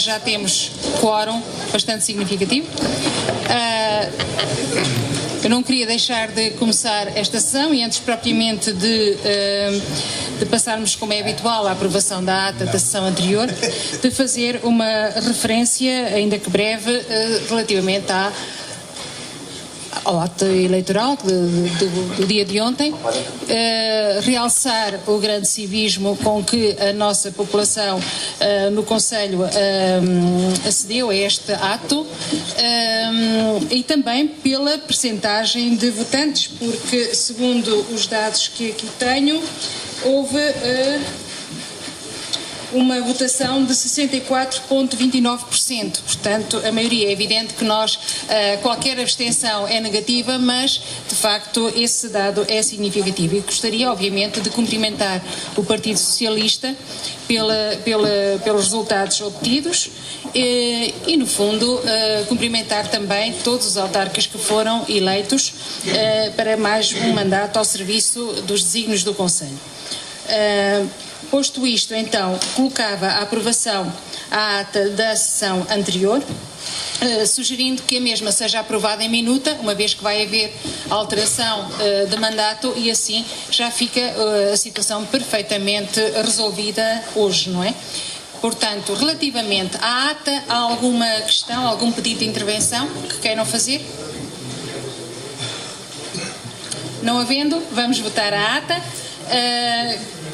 mas já temos quórum bastante significativo. Eu não queria deixar de começar esta sessão e antes propriamente de passarmos, como é habitual, à aprovação da ata da sessão anterior, de fazer uma referência, ainda que breve, relativamente ao ato eleitoral do dia de ontem, realçar o grande civismo com que a nossa população no Conselho acedeu a este ato e também pela percentagem de votantes, porque segundo os dados que aqui tenho, houve uma votação de 64,29%. Portanto, a maioria é evidente que qualquer abstenção é negativa, mas, de facto, esse dado é significativo. E gostaria, obviamente, de cumprimentar o Partido Socialista pelos resultados obtidos e, no fundo, cumprimentar também todos os autarcas que foram eleitos para mais um mandato ao serviço dos desígnios do Conselho. Posto isto, então, colocava a aprovação à ata da sessão anterior, sugerindo que a mesma seja aprovada em minuta, uma vez que vai haver alteração de mandato e assim já fica a situação perfeitamente resolvida hoje, não é? Portanto, relativamente à ata, há alguma questão, algum pedido de intervenção que queiram fazer? Não havendo, vamos votar a ata.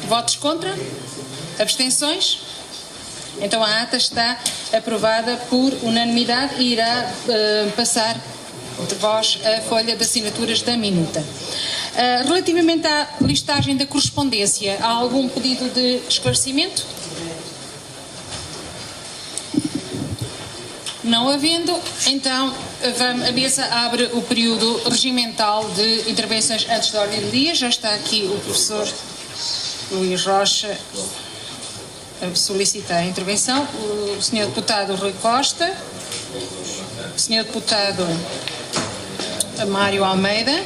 Votos contra? Abstenções? Então a ata está aprovada por unanimidade e irá passar de vós a folha de assinaturas da minuta. Relativamente à listagem da correspondência, há algum pedido de esclarecimento? Não havendo, então a mesa abre o período regimental de intervenções antes da ordem do dia. Já está aqui o professor Luís Rocha a solicitar a intervenção, o Sr. Deputado Rui Costa, o Sr. Deputado Mário Almeida,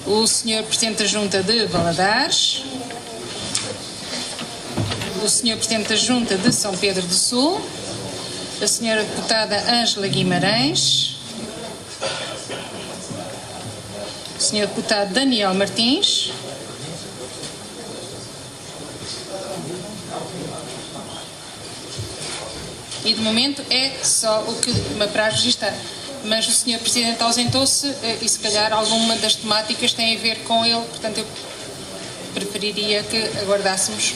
o Sr. Presidente da Junta de Valadares, o Sr. Presidente da Junta de São Pedro do Sul, a Sra. Deputada Ângela Guimarães, o Sr. Deputado Daniel Martins, e de momento é só o que me apraz registrar. Mas o Sr. Presidente ausentou-se e se calhar alguma das temáticas tem a ver com ele, portanto eu preferiria que aguardássemos.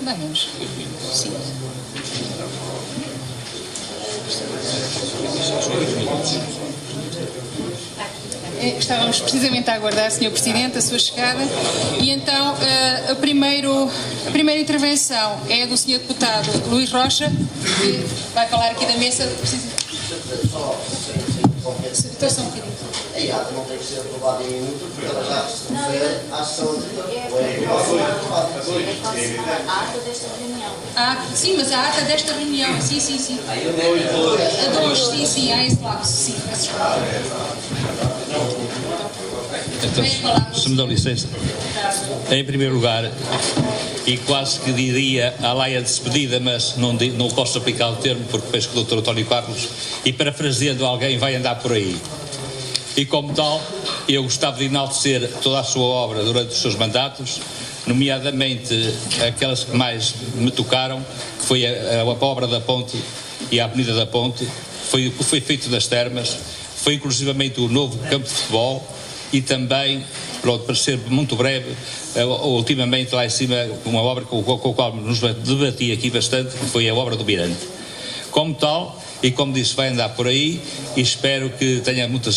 Vamos. Sim. Estávamos precisamente a aguardar, Sr. Presidente, a sua chegada e então a primeira intervenção é do Sr. Deputado Luís Rocha, que vai falar aqui da mesa. Estou só um bocadinho. A ata não tem que ser aprovada em minuto porque ela já se refere à sessão anterior. A ata desta reunião. Sim, mas a ata desta reunião, sim. A dois, sim, há esse lapso, sim. Então, se me dão licença, em primeiro lugar, e quase que diria a laia de despedida, mas não posso aplicar o termo porque penso que o Dr. António Carlos, e parafraseando alguém, vai andar por aí. E como tal, eu gostava de enaltecer toda a sua obra durante os seus mandatos, nomeadamente aquelas que mais me tocaram, que foi a obra da Ponte e a Avenida da Ponte, foi o que foi feito das termas, foi inclusivamente o novo campo de futebol e também, para ser muito breve, ultimamente lá em cima, uma obra com a qual nos debati aqui bastante, que foi a obra do Mirante. Como tal, e como disse, vai andar por aí e espero que tenha muita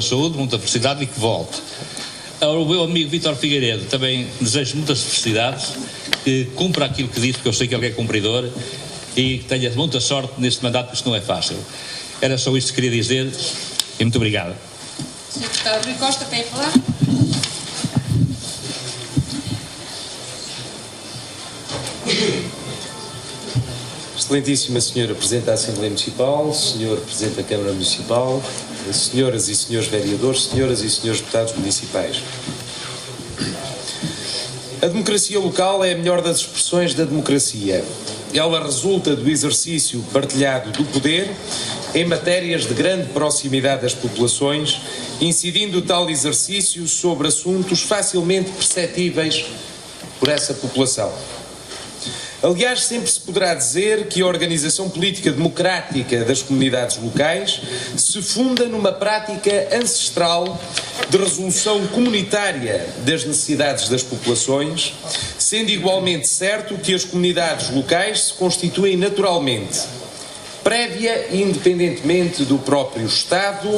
saúde, muita felicidade e que volte. Ao meu amigo Vítor Figueiredo também desejo muitas felicidades, que cumpra aquilo que disse, porque eu sei que ele é cumpridor, e que tenha muita sorte neste mandato, porque isto não é fácil. Era só isto que queria dizer e muito obrigado. Sr. Deputado Rui Costa, quer falar? Excelentíssima Senhora Presidente da Assembleia Municipal, Senhor Presidente da Câmara Municipal, senhoras e senhores vereadores, senhoras e senhores deputados municipais. A democracia local é a melhor das expressões da democracia. Ela resulta do exercício partilhado do poder em matérias de grande proximidade das populações, incidindo tal exercício sobre assuntos facilmente perceptíveis por essa população. Aliás, sempre se poderá dizer que a organização política democrática das comunidades locais se funda numa prática ancestral de resolução comunitária das necessidades das populações, sendo igualmente certo que as comunidades locais se constituem naturalmente, prévia e independentemente do próprio Estado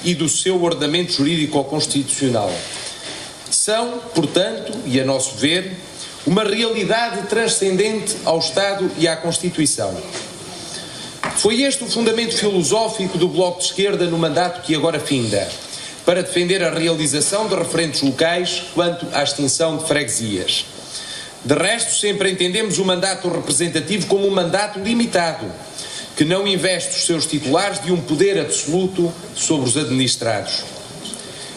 e do seu ordenamento jurídico-constitucional. São, portanto, e a nosso ver, uma realidade transcendente ao Estado e à Constituição. Foi este o fundamento filosófico do Bloco de Esquerda no mandato que agora finda, para defender a realização de referendos locais quanto à extinção de freguesias. De resto, sempre entendemos o mandato representativo como um mandato limitado, que não investe os seus titulares de um poder absoluto sobre os administrados.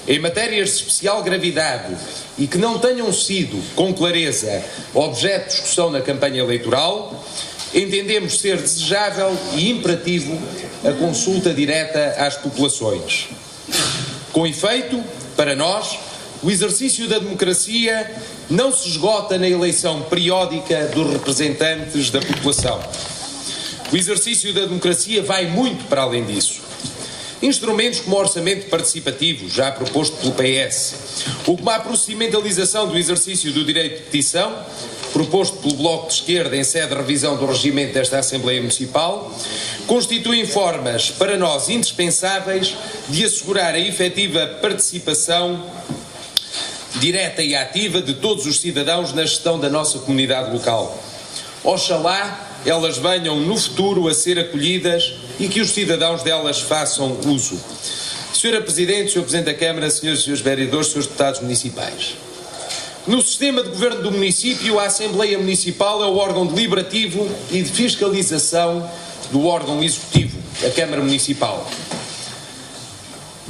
Em matérias de especial gravidade e que não tenham sido, com clareza, objeto de discussão na campanha eleitoral, entendemos ser desejável e imperativo a consulta direta às populações. Com efeito, para nós, o exercício da democracia não se esgota na eleição periódica dos representantes da população. O exercício da democracia vai muito para além disso. Instrumentos como o orçamento participativo, já proposto pelo PS, ou como a procedimentalização do exercício do direito de petição, proposto pelo Bloco de Esquerda em sede de revisão do regimento desta Assembleia Municipal, constituem formas, para nós, indispensáveis de assegurar a efetiva participação direta e ativa de todos os cidadãos na gestão da nossa comunidade local. Oxalá elas venham no futuro a ser acolhidas e que os cidadãos delas façam uso. Senhora Presidente, Sr. Presidente da Câmara, Senhoras e Senhores Vereadores, Senhores Deputados Municipais. No sistema de governo do município, a Assembleia Municipal é o órgão deliberativo e de fiscalização do órgão executivo, a Câmara Municipal.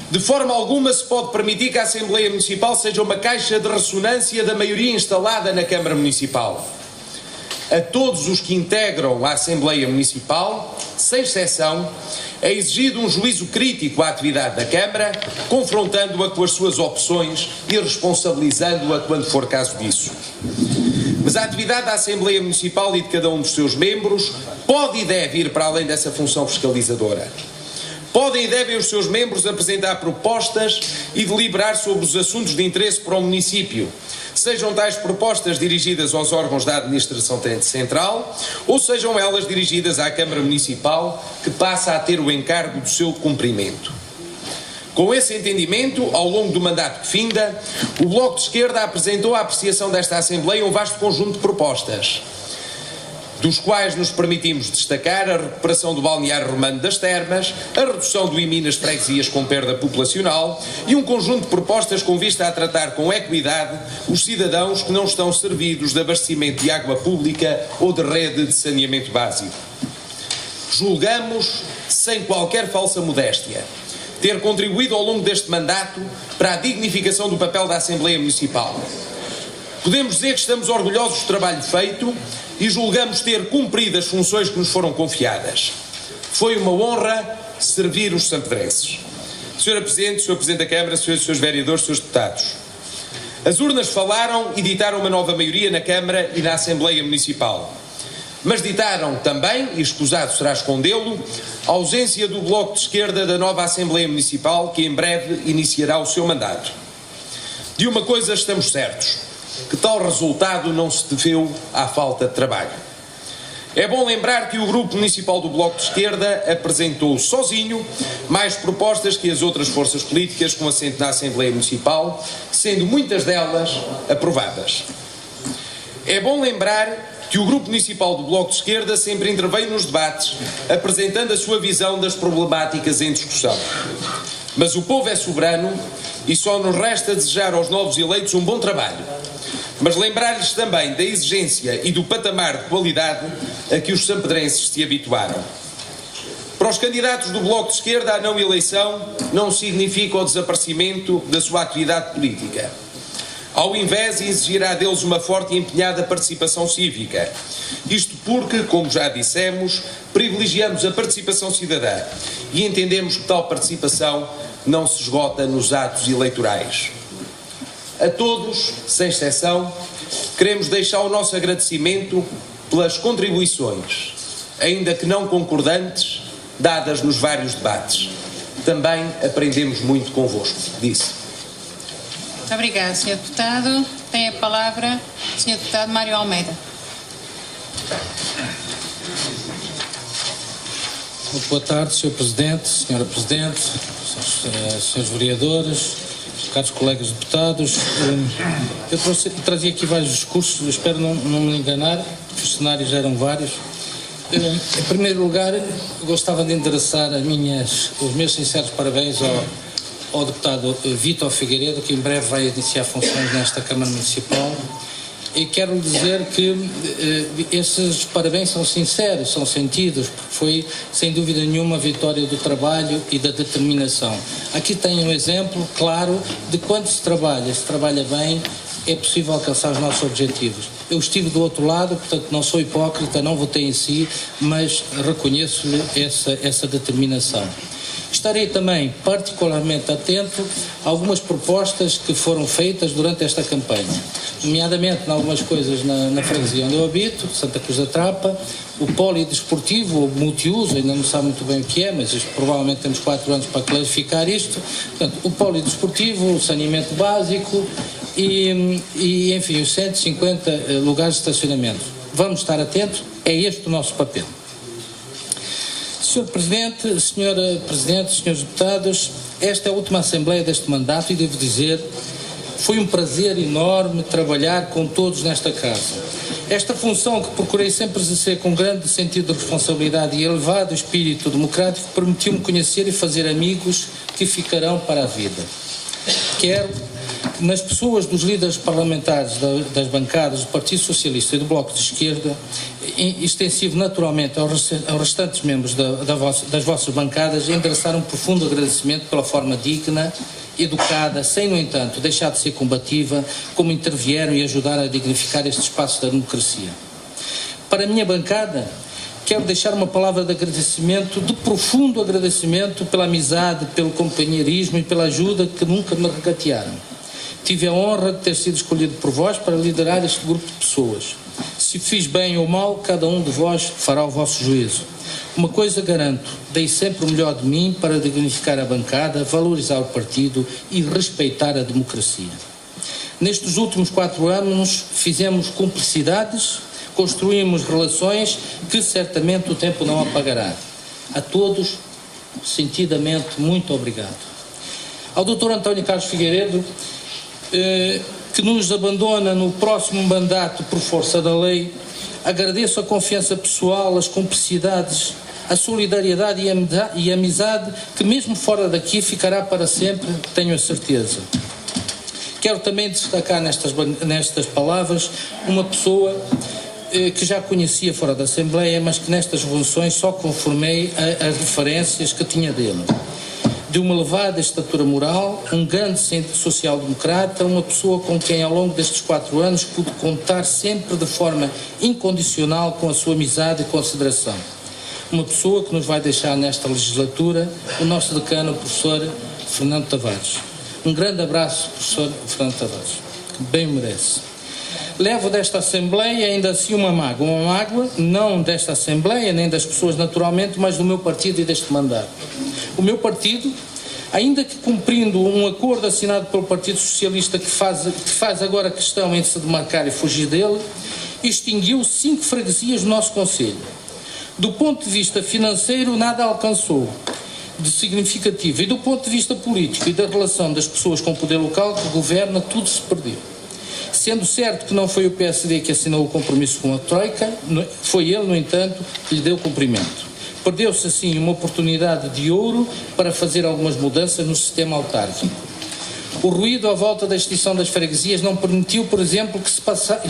De forma alguma se pode permitir que a Assembleia Municipal seja uma caixa de ressonância da maioria instalada na Câmara Municipal. A todos os que integram a Assembleia Municipal, sem exceção, é exigido um juízo crítico à atividade da Câmara, confrontando-a com as suas opções e responsabilizando-a quando for caso disso. Mas a atividade da Assembleia Municipal e de cada um dos seus membros pode e deve ir para além dessa função fiscalizadora. Podem e devem os seus membros apresentar propostas e deliberar sobre os assuntos de interesse para o município, sejam tais propostas dirigidas aos órgãos da administração central ou sejam elas dirigidas à Câmara Municipal, que passa a ter o encargo do seu cumprimento. Com esse entendimento, ao longo do mandato que finda, o Bloco de Esquerda apresentou à apreciação desta Assembleia um vasto conjunto de propostas, dos quais nos permitimos destacar a recuperação do balneário romano das Termas, a redução do IMI nas freguesias com perda populacional e um conjunto de propostas com vista a tratar com equidade os cidadãos que não estão servidos de abastecimento de água pública ou de rede de saneamento básico. Julgamos, sem qualquer falsa modéstia, ter contribuído ao longo deste mandato para a dignificação do papel da Assembleia Municipal. Podemos dizer que estamos orgulhosos do trabalho feito e julgamos ter cumprido as funções que nos foram confiadas. Foi uma honra servir os sampedrenses. Senhora Presidente, Sr. Presidente da Câmara, Senhoras e Senhores Vereadores, Senhores Deputados, as urnas falaram e ditaram uma nova maioria na Câmara e na Assembleia Municipal. Mas ditaram também, e escusado será escondê-lo, a ausência do Bloco de Esquerda da nova Assembleia Municipal, que em breve iniciará o seu mandato. De uma coisa estamos certos, que tal resultado não se deveu à falta de trabalho. É bom lembrar que o Grupo Municipal do Bloco de Esquerda apresentou sozinho mais propostas que as outras forças políticas com assento na Assembleia Municipal, sendo muitas delas aprovadas. É bom lembrar que o Grupo Municipal do Bloco de Esquerda sempre interveio nos debates, apresentando a sua visão das problemáticas em discussão. Mas o povo é soberano e só nos resta desejar aos novos eleitos um bom trabalho. Mas lembrar-lhes também da exigência e do patamar de qualidade a que os sampedrenses se habituaram. Para os candidatos do Bloco de Esquerda, a não eleição não significa o desaparecimento da sua atividade política. Ao invés, exigirá deles uma forte e empenhada participação cívica. Isto porque, como já dissemos, privilegiamos a participação cidadã e entendemos que tal participação não se esgota nos atos eleitorais. A todos, sem exceção, queremos deixar o nosso agradecimento pelas contribuições, ainda que não concordantes, dadas nos vários debates. Também aprendemos muito convosco, disse. Muito obrigado, Sr. Deputado. Tem a palavra o Sr. Deputado Mário Almeida. Muito boa tarde, Sr. Presidente, Sra. Presidente, Srs. Vereadores, caros colegas deputados. Eu trazia aqui vários discursos, espero não me enganar, porque os cenários eram vários. Em primeiro lugar, gostava de endereçar os meus sinceros parabéns ao deputado Vítor Figueiredo, que em breve vai iniciar funções nesta Câmara Municipal. E quero lhe dizer que esses parabéns são sinceros, são sentidos, porque foi, sem dúvida nenhuma, a vitória do trabalho e da determinação. Aqui tem um exemplo claro de quando se trabalha bem, é possível alcançar os nossos objetivos. Eu estive do outro lado, portanto não sou hipócrita, não votei em si, mas reconheço-lhe essa determinação. Estarei também particularmente atento a algumas propostas que foram feitas durante esta campanha, nomeadamente em algumas coisas na freguesia onde eu habito, Santa Cruz da Trapa, o polidesportivo, ou multiuso, ainda não sabe muito bem o que é, mas provavelmente temos 4 anos para clarificar isto. Portanto, o polidesportivo, o saneamento básico e enfim, os 150 lugares de estacionamento. Vamos estar atentos, é este o nosso papel. Sr. Presidente, Sra. Presidente, Srs. Deputados, esta é a última Assembleia deste mandato e devo dizer, foi um prazer enorme trabalhar com todos nesta casa. Esta função que procurei sempre exercer com grande sentido de responsabilidade e elevado espírito democrático permitiu-me conhecer e fazer amigos que ficarão para a vida. Quero nas pessoas dos líderes parlamentares das bancadas do Partido Socialista e do Bloco de Esquerda, extensivo naturalmente aos restantes membros das vossas bancadas, endereçar um profundo agradecimento pela forma digna, educada, sem, no entanto, deixar de ser combativa, como intervieram e ajudaram a dignificar este espaço da democracia. Para a minha bancada, quero deixar uma palavra de agradecimento, de profundo agradecimento pela amizade, pelo companheirismo e pela ajuda que nunca me regatearam. Tive a honra de ter sido escolhido por vós para liderar este grupo de pessoas. Se fiz bem ou mal, cada um de vós fará o vosso juízo. Uma coisa garanto, dei sempre o melhor de mim para dignificar a bancada, valorizar o partido e respeitar a democracia. Nestes últimos 4 anos fizemos cumplicidades, construímos relações que certamente o tempo não apagará. A todos, sentidamente, muito obrigado. Ao Dr. António Carlos Figueiredo, que nos abandona no próximo mandato por força da lei, agradeço a confiança pessoal, as cumplicidades, a solidariedade e a amizade que mesmo fora daqui ficará para sempre, tenho a certeza. Quero também destacar nestas palavras uma pessoa que já conhecia fora da Assembleia, mas que nestas revoluções só conformei as referências que tinha dele. De uma elevada estatura moral, um grande centro social-democrata, uma pessoa com quem ao longo destes 4 anos pude contar sempre de forma incondicional com a sua amizade e consideração. Uma pessoa que nos vai deixar nesta legislatura o nosso decano, o professor Fernando Tavares. Um grande abraço, professor Fernando Tavares, que bem merece. Levo desta Assembleia ainda assim uma mágoa não desta Assembleia, nem das pessoas naturalmente, mas do meu partido e deste mandato. O meu partido, ainda que cumprindo um acordo assinado pelo Partido Socialista que faz agora questão em se demarcar e fugir dele, extinguiu 5 freguesias do nosso concelho. Do ponto de vista financeiro, nada alcançou de significativo, e do ponto de vista político e da relação das pessoas com o poder local que governa, tudo se perdeu. Sendo certo que não foi o PSD que assinou o compromisso com a Troika, foi ele, no entanto, que lhe deu cumprimento. Perdeu-se assim uma oportunidade de ouro para fazer algumas mudanças no sistema autárquico. O ruído à volta da extinção das freguesias não permitiu, por exemplo, que se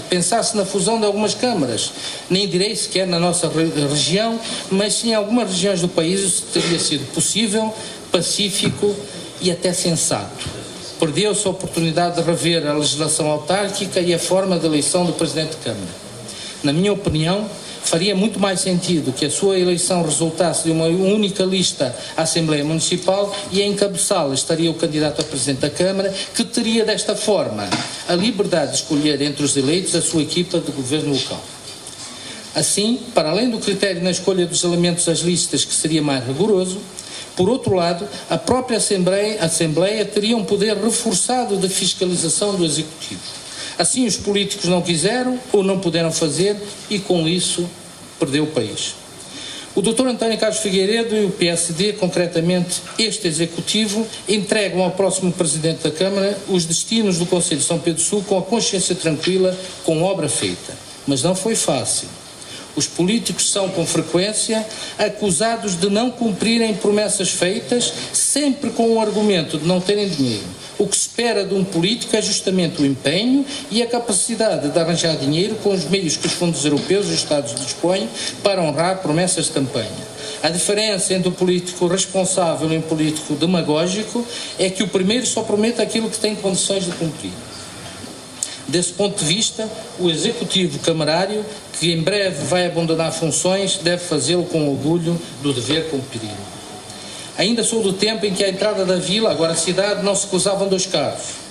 pensasse na fusão de algumas câmaras. Nem direi sequer na nossa região, mas sim em algumas regiões do país isso teria sido possível, pacífico e até sensato. Perdeu-se a oportunidade de rever a legislação autárquica e a forma de eleição do Presidente de Câmara. Na minha opinião, faria muito mais sentido que a sua eleição resultasse de uma única lista à Assembleia Municipal e a encabeçá-la estaria o candidato a Presidente da Câmara, que teria desta forma a liberdade de escolher entre os eleitos a sua equipa de governo local. Assim, para além do critério na escolha dos elementos das listas, que seria mais rigoroso, por outro lado, a própria Assembleia teria um poder reforçado de fiscalização do Executivo. Assim, os políticos não quiseram ou não puderam fazer e, com isso, perdeu o país. O Dr. António Carlos Figueiredo e o PSD, concretamente este Executivo, entregam ao próximo Presidente da Câmara os destinos do Conselho de São Pedro Sul com a consciência tranquila, com obra feita. Mas não foi fácil. Os políticos são, com frequência, acusados de não cumprirem promessas feitas, sempre com o argumento de não terem dinheiro. O que se espera de um político é justamente o empenho e a capacidade de arranjar dinheiro com os meios que os fundos europeus e os Estados dispõem para honrar promessas de campanha. A diferença entre o político responsável e o político demagógico é que o primeiro só promete aquilo que tem condições de cumprir. Desse ponto de vista, o Executivo camarário, que em breve vai abandonar funções, deve fazê-lo com orgulho do dever cumprido. Ainda sou do tempo em que à entrada da vila, agora cidade, não se cruzavam dois carros.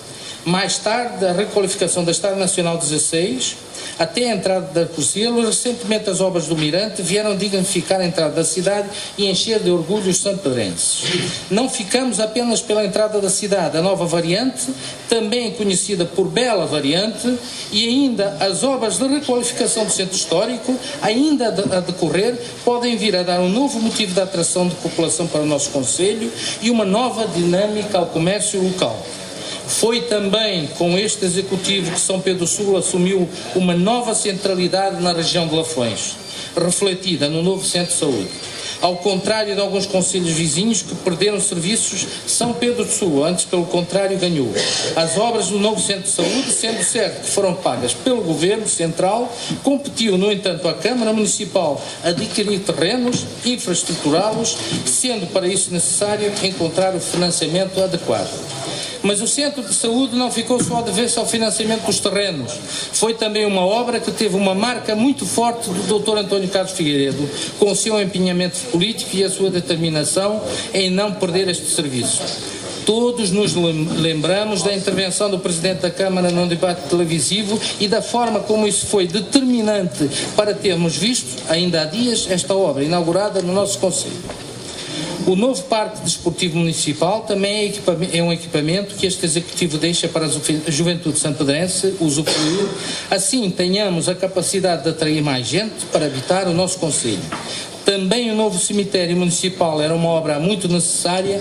Mais tarde, a requalificação da Estrada Nacional 16, até a entrada da Cozelo, recentemente as obras do Mirante vieram dignificar a entrada da cidade e encher de orgulho os santo-pedrenses. Não ficamos apenas pela entrada da cidade, a nova variante, também conhecida por Bela Variante, e ainda as obras de requalificação do centro histórico, ainda a decorrer, podem vir a dar um novo motivo de atração de população para o nosso concelho e uma nova dinâmica ao comércio local. Foi também com este Executivo que São Pedro Sul assumiu uma nova centralidade na região de Lafões, refletida no novo Centro de Saúde. Ao contrário de alguns concelhos vizinhos que perderam serviços, São Pedro Sul, antes pelo contrário, ganhou. As obras do novo Centro de Saúde, sendo certo que foram pagas pelo Governo Central, competiu, no entanto, a Câmara Municipal adquirir terrenos, infraestruturá-los, sendo para isso necessário encontrar o financiamento adequado. Mas o Centro de Saúde não ficou só a dever-se ao financiamento dos terrenos. Foi também uma obra que teve uma marca muito forte do Dr. António Carlos Figueiredo, com o seu empenhamento político e a sua determinação em não perder este serviço. Todos nos lembramos da intervenção do Presidente da Câmara num debate televisivo e da forma como isso foi determinante para termos visto, ainda há dias, esta obra inaugurada no nosso concelho. O novo Parque Desportivo Municipal também é um equipamento que este Executivo deixa para a juventude sanpedrense usufruir. Assim tenhamos a capacidade de atrair mais gente para habitar o nosso concelho. Também o novo cemitério municipal era uma obra muito necessária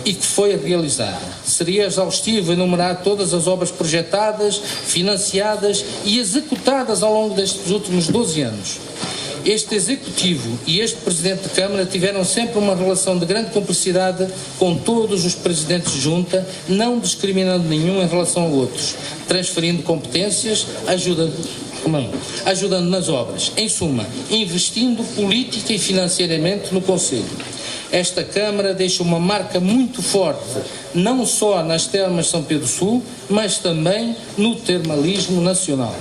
e que foi realizada. Seria exaustivo enumerar todas as obras projetadas, financiadas e executadas ao longo destes últimos 12 anos. Este Executivo e este Presidente de Câmara tiveram sempre uma relação de grande cumplicidade com todos os Presidentes de Junta, não discriminando nenhum em relação a outros, transferindo competências, ajudando nas obras. Em suma, investindo política e financeiramente no Conselho. Esta Câmara deixa uma marca muito forte, não só nas termas de São Pedro Sul, mas também no termalismo nacional.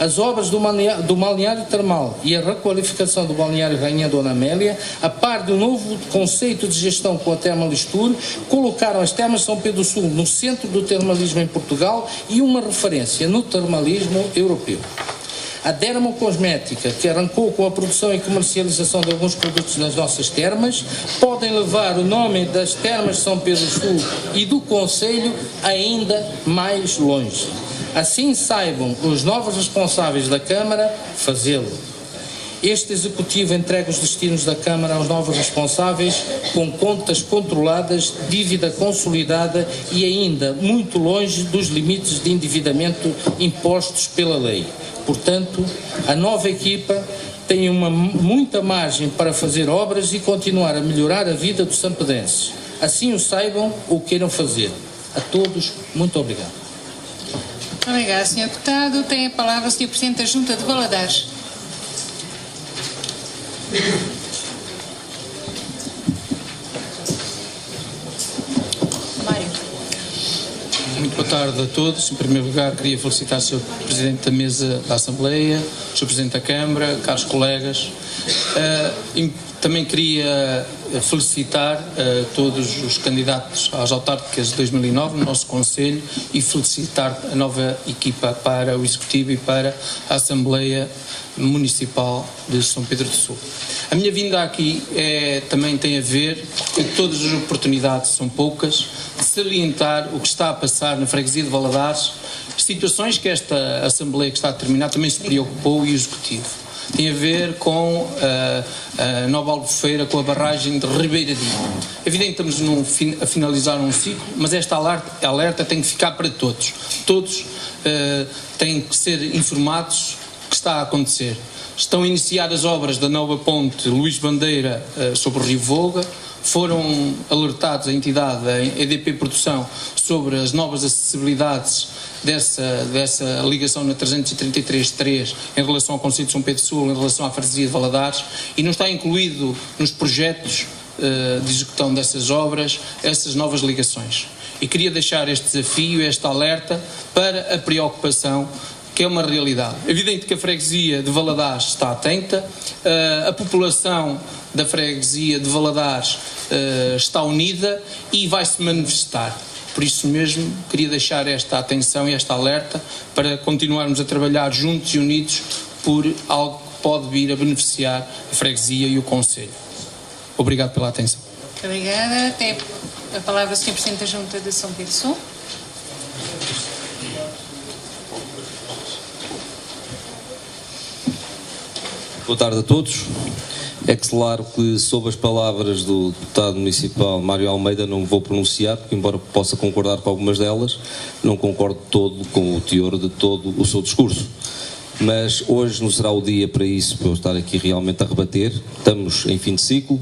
As obras do balneário termal e a requalificação do balneário Rainha Dona Amélia, a par de um novo conceito de gestão com a Termalistur, colocaram as termas de São Pedro Sul no centro do termalismo em Portugal e uma referência no termalismo europeu. A Dermocosmética, que arrancou com a produção e comercialização de alguns produtos nas nossas termas, podem levar o nome das termas de São Pedro Sul e do Concelho ainda mais longe. Assim saibam os novos responsáveis da Câmara fazê-lo. Este Executivo entrega os destinos da Câmara aos novos responsáveis com contas controladas, dívida consolidada e ainda muito longe dos limites de endividamento impostos pela lei. Portanto, a nova equipa tem muita margem para fazer obras e continuar a melhorar a vida dos sanpedenses. Assim o saibam ou queiram fazer. A todos, muito obrigado. Obrigado, Sr. Deputado. Tem a palavra o Sr. Presidente da Junta de Valadares. Mário. Muito boa tarde a todos. Em primeiro lugar, queria felicitar o Sr. Presidente da Mesa da Assembleia, o Sr. Presidente da Câmara, caros colegas. Também queria felicitar todos os candidatos às autárquicas de 2009 no nosso Conselho e felicitar a nova equipa para o Executivo e para a Assembleia Municipal de São Pedro do Sul. A minha vinda aqui também tem a ver, porque todas as oportunidades são poucas, de salientar o que está a passar na freguesia de Valadares, situações que esta Assembleia que está a terminar também se preocupou e o Executivo. Tem a ver com a Nova Albufeira, com a barragem de Ribeiradinho. É evidente que estamos a finalizar um ciclo, mas esta alerta tem que ficar para todos. Todos têm que ser informados do que está a acontecer. Estão iniciadas obras da nova ponte Luís Bandeira sobre o Rio Volga. Foram alertados a entidade, a EDP Produção, sobre as novas acessibilidades dessa ligação na 333-3 em relação ao Concelho de São Pedro do Sul, em relação à freguesia de Valadares, e não está incluído nos projetos de execução dessas obras essas novas ligações. E queria deixar este desafio, este alerta, para a preocupação que é uma realidade. É evidente que a freguesia de Valadares está atenta, a população da freguesia de Valadares está unida e vai-se manifestar. Por isso mesmo, queria deixar esta atenção e esta alerta para continuarmos a trabalhar juntos e unidos por algo que pode vir a beneficiar a freguesia e o Concelho. Obrigado pela atenção. Obrigada. Tem a palavra o Sr. Presidente da Junta de São Pedro do Sul. Boa tarde a todos. É claro que, sob as palavras do deputado municipal Mário Almeida, não me vou pronunciar, porque, embora possa concordar com algumas delas, não concordo todo com o teor de todo o seu discurso. Mas hoje não será o dia para isso, para eu estar aqui realmente a rebater. Estamos em fim de ciclo,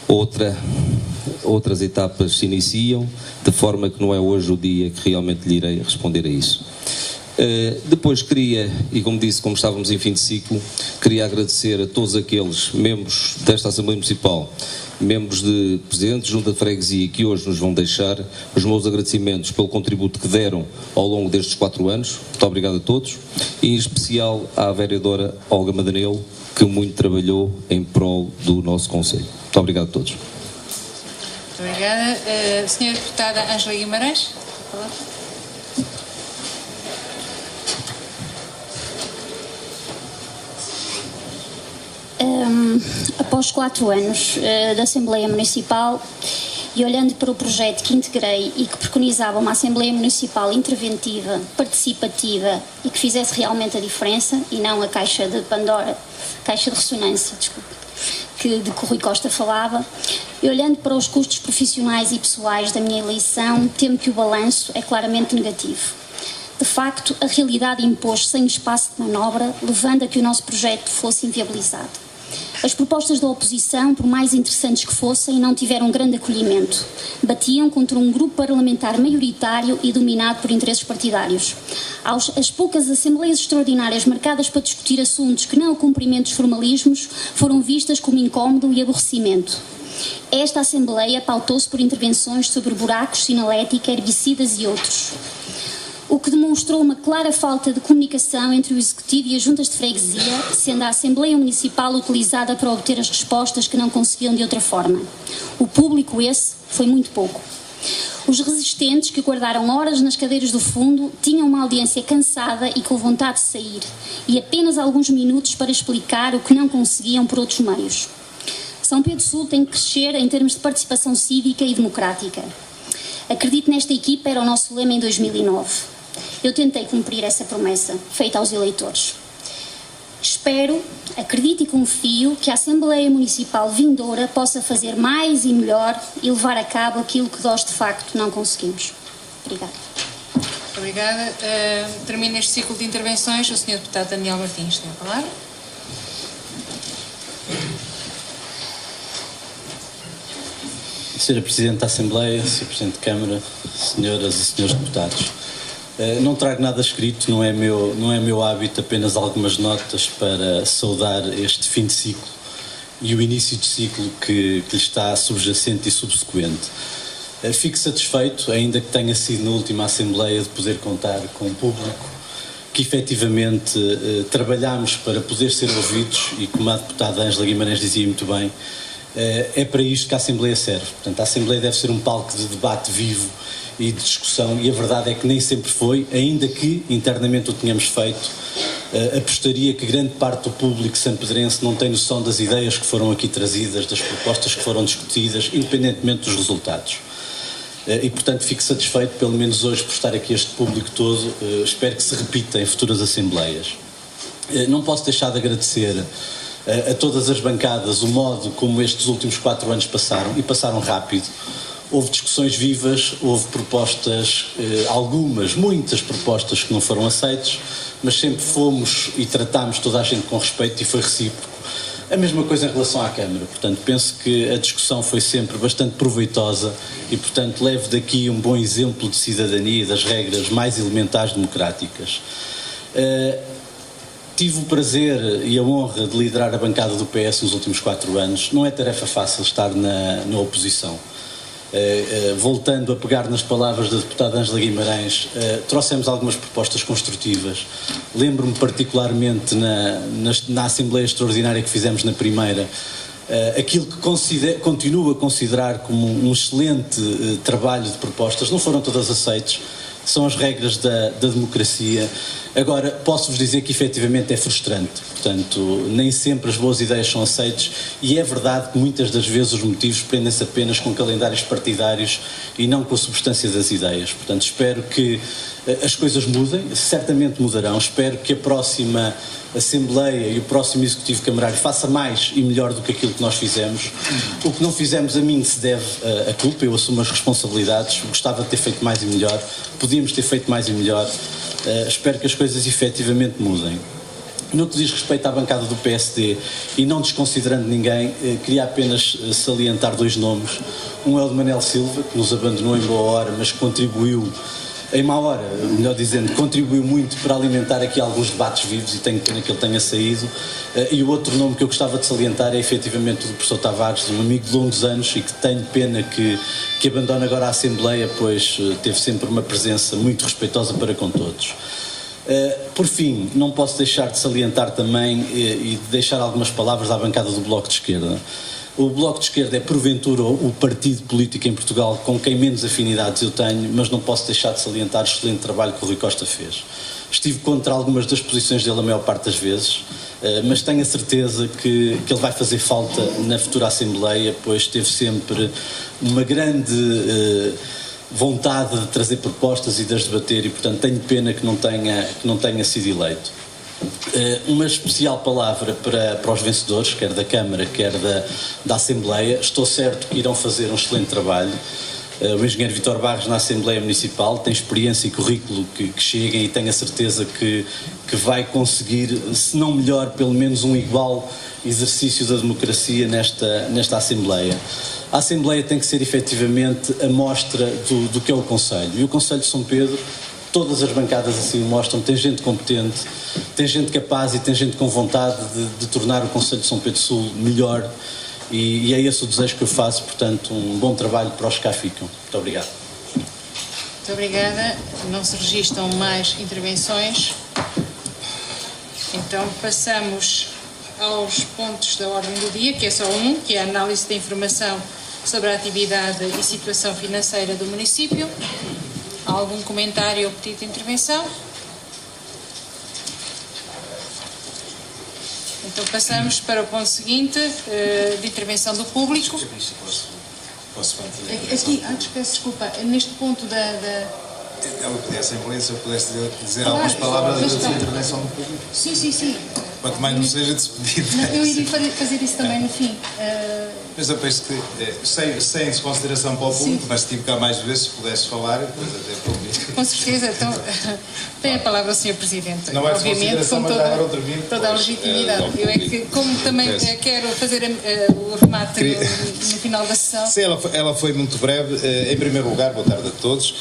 outras etapas se iniciam, de forma que não é hoje o dia que realmente lhe irei responder a isso. Depois queria, e como disse, como estávamos em fim de ciclo, queria agradecer a todos aqueles membros desta Assembleia Municipal, membros de Presidente de Junta de Freguesia, que hoje nos vão deixar os meus agradecimentos pelo contributo que deram ao longo destes 4 anos. Muito obrigado a todos, e em especial à vereadora Olga Madanelo, que muito trabalhou em prol do nosso Conselho. Muito obrigado a todos. Muito obrigada. Senhora Deputada Ângela Guimarães. Após 4 anos da Assembleia Municipal e olhando para o projeto que integrei e que preconizava uma Assembleia Municipal interventiva, participativa e que fizesse realmente a diferença e não a caixa de Pandora, caixa de ressonância, desculpe, de que o Rui Costa falava, e olhando para os custos profissionais e pessoais da minha eleição, temo que o balanço é claramente negativo. De facto, a realidade impôs sem espaço de manobra, levando a que o nosso projeto fosse inviabilizado. As propostas da oposição, por mais interessantes que fossem, não tiveram grande acolhimento. Batiam contra um grupo parlamentar maioritário e dominado por interesses partidários. As poucas assembleias extraordinárias marcadas para discutir assuntos que não o cumprimento dos formalismos foram vistas como incómodo e aborrecimento. Esta Assembleia pautou-se por intervenções sobre buracos, sinalética, herbicidas e outros, o que demonstrou uma clara falta de comunicação entre o Executivo e as juntas de freguesia, sendo a Assembleia Municipal utilizada para obter as respostas que não conseguiam de outra forma. O público esse foi muito pouco. Os resistentes, que guardaram horas nas cadeiras do fundo, tinham uma audiência cansada e com vontade de sair, e apenas alguns minutos para explicar o que não conseguiam por outros meios. São Pedro do Sul tem que crescer em termos de participação cívica e democrática. Acredito nesta equipa, era o nosso lema em 2009. Eu tentei cumprir essa promessa, feita aos eleitores. Espero, acredito e confio que a Assembleia Municipal vindoura possa fazer mais e melhor e levar a cabo aquilo que nós de facto não conseguimos. Obrigada. Obrigada. Termina este ciclo de intervenções o Sr. Deputado Daniel Martins. Tem a palavra. Sra. Presidente da Assembleia, Sr. Presidente de Câmara, senhoras e senhores deputados, não trago nada escrito, não é meu hábito, apenas algumas notas para saudar este fim de ciclo e o início de ciclo que lhe está subjacente e subsequente. Fico satisfeito, ainda que tenha sido na última Assembleia, de poder contar com o público, que efetivamente trabalhámos para poder ser ouvidos e, como a deputada Ângela Guimarães dizia muito bem, é para isto que a Assembleia serve. Portanto, a Assembleia deve ser um palco de debate vivo e de discussão, e a verdade é que nem sempre foi, ainda que internamente o tenhamos feito. Apostaria que grande parte do público sampedrense não tem noção das ideias que foram aqui trazidas, das propostas que foram discutidas, independentemente dos resultados. E, portanto, fico satisfeito, pelo menos hoje, por estar aqui este público todo. Espero que se repita em futuras Assembleias. Não posso deixar de agradecer a todas as bancadas o modo como estes últimos 4 anos passaram, e passaram rápido. Houve discussões vivas, houve propostas, muitas propostas que não foram aceitas, mas sempre fomos e tratámos toda a gente com respeito e foi recíproco. A mesma coisa em relação à Câmara, portanto, penso que a discussão foi sempre bastante proveitosa e, portanto, levo daqui um bom exemplo de cidadania e das regras mais elementares democráticas. Tive o prazer e a honra de liderar a bancada do PS nos últimos 4 anos. Não é tarefa fácil estar na oposição. Voltando a pegar nas palavras da deputada Ângela Guimarães, trouxemos algumas propostas construtivas. Lembro-me particularmente na Assembleia Extraordinária que fizemos na primeira, aquilo que continuo a considerar como um excelente trabalho de propostas. Não foram todas aceitas, são as regras da democracia. Agora, posso-vos dizer que efetivamente é frustrante, portanto, nem sempre as boas ideias são aceitas, e é verdade que muitas das vezes os motivos prendem-se apenas com calendários partidários e não com a substância das ideias. Portanto, espero que as coisas mudem, certamente mudarão. Espero que a próxima Assembleia e o próximo Executivo Camarário faça mais e melhor do que aquilo que nós fizemos. O que não fizemos, a mim se deve a culpa, eu assumo as responsabilidades. Gostava de ter feito mais e melhor, podíamos ter feito mais e melhor. Espero que as coisas efetivamente mudem. No que diz respeito à bancada do PSD, e não desconsiderando ninguém, queria apenas salientar 2 nomes. Um é o de Manel Silva, que nos abandonou em boa hora, mas que contribuiu, em má hora, melhor dizendo, contribuiu muito para alimentar aqui alguns debates vivos, e tenho pena que ele tenha saído. E o outro nome que eu gostava de salientar é efetivamente o do professor Tavares, um amigo de longos anos, e que tenho pena que abandone agora a Assembleia, pois teve sempre uma presença muito respeitosa para com todos. Por fim, não posso deixar de salientar também e de deixar algumas palavras à bancada do Bloco de Esquerda. O Bloco de Esquerda é, porventura, o partido político em Portugal com quem menos afinidades eu tenho, mas não posso deixar de salientar o excelente trabalho que o Rui Costa fez. Estive contra algumas das posições dele a maior parte das vezes, mas tenho a certeza que ele vai fazer falta na futura Assembleia, pois teve sempre uma grande vontade de trazer propostas e de as debater, e, portanto, tenho pena que não tenha sido eleito. Uma especial palavra para os vencedores, quer da Câmara, quer da Assembleia. Estou certo que irão fazer um excelente trabalho. O engenheiro Vítor Barros na Assembleia Municipal tem experiência e currículo que cheguem, e tenho a certeza que vai conseguir, se não melhor, pelo menos um igual exercício da democracia nesta Assembleia. A Assembleia tem que ser efetivamente a mostra do que é o Conselho. E o Conselho de São Pedro, todas as bancadas assim o mostram, tem gente competente, tem gente capaz e tem gente com vontade de tornar o Conselho de São Pedro Sul melhor, e é esse o desejo que eu faço. Portanto, um bom trabalho para os que cá ficam. Muito obrigado. Muito obrigada. Não se registram mais intervenções. Então passamos aos pontos da ordem do dia, que é só um, que é a análise da informação sobre a atividade e situação financeira do município. Há algum comentário ou pedido de intervenção? Então passamos para o ponto seguinte, de intervenção do público. Posso manter? Aqui, peço desculpa, neste ponto Ela pedia à Assembleia se eu pudesse dizer algumas palavras da intervenção do público. Sim. Quanto mais não seja despedido. Eu iria fazer isso também no fim. Mas eu penso que, sem desconsideração para o público, mas tive cá mais vezes, se pudesse falar, depois até público. Com certeza. Então, tem a palavra o Sr. Presidente. Não é de obviamente, consideração, com mas agora eu termino. toda a legitimidade. Eu é que, como também quero fazer o remate no final da sessão. Sim, ela foi muito breve. Em primeiro lugar, boa tarde a todos.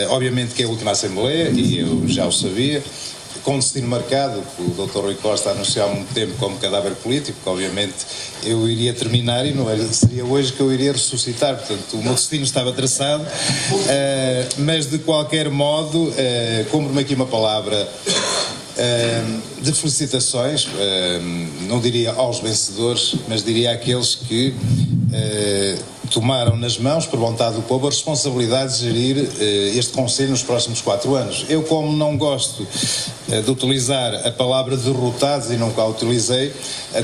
Obviamente que é a última Assembleia, e eu já o sabia, com destino marcado, que o Dr. Rui Costa anunciou há muito tempo como cadáver político, que obviamente eu iria terminar e não seria hoje que eu iria ressuscitar, portanto o meu destino estava traçado, mas de qualquer modo, compro-me aqui uma palavra de felicitações, não diria aos vencedores, mas diria àqueles que tomaram nas mãos, por vontade do povo, a responsabilidade de gerir este Conselho nos próximos 4 anos. Eu, como não gosto de utilizar a palavra derrotados e nunca a utilizei,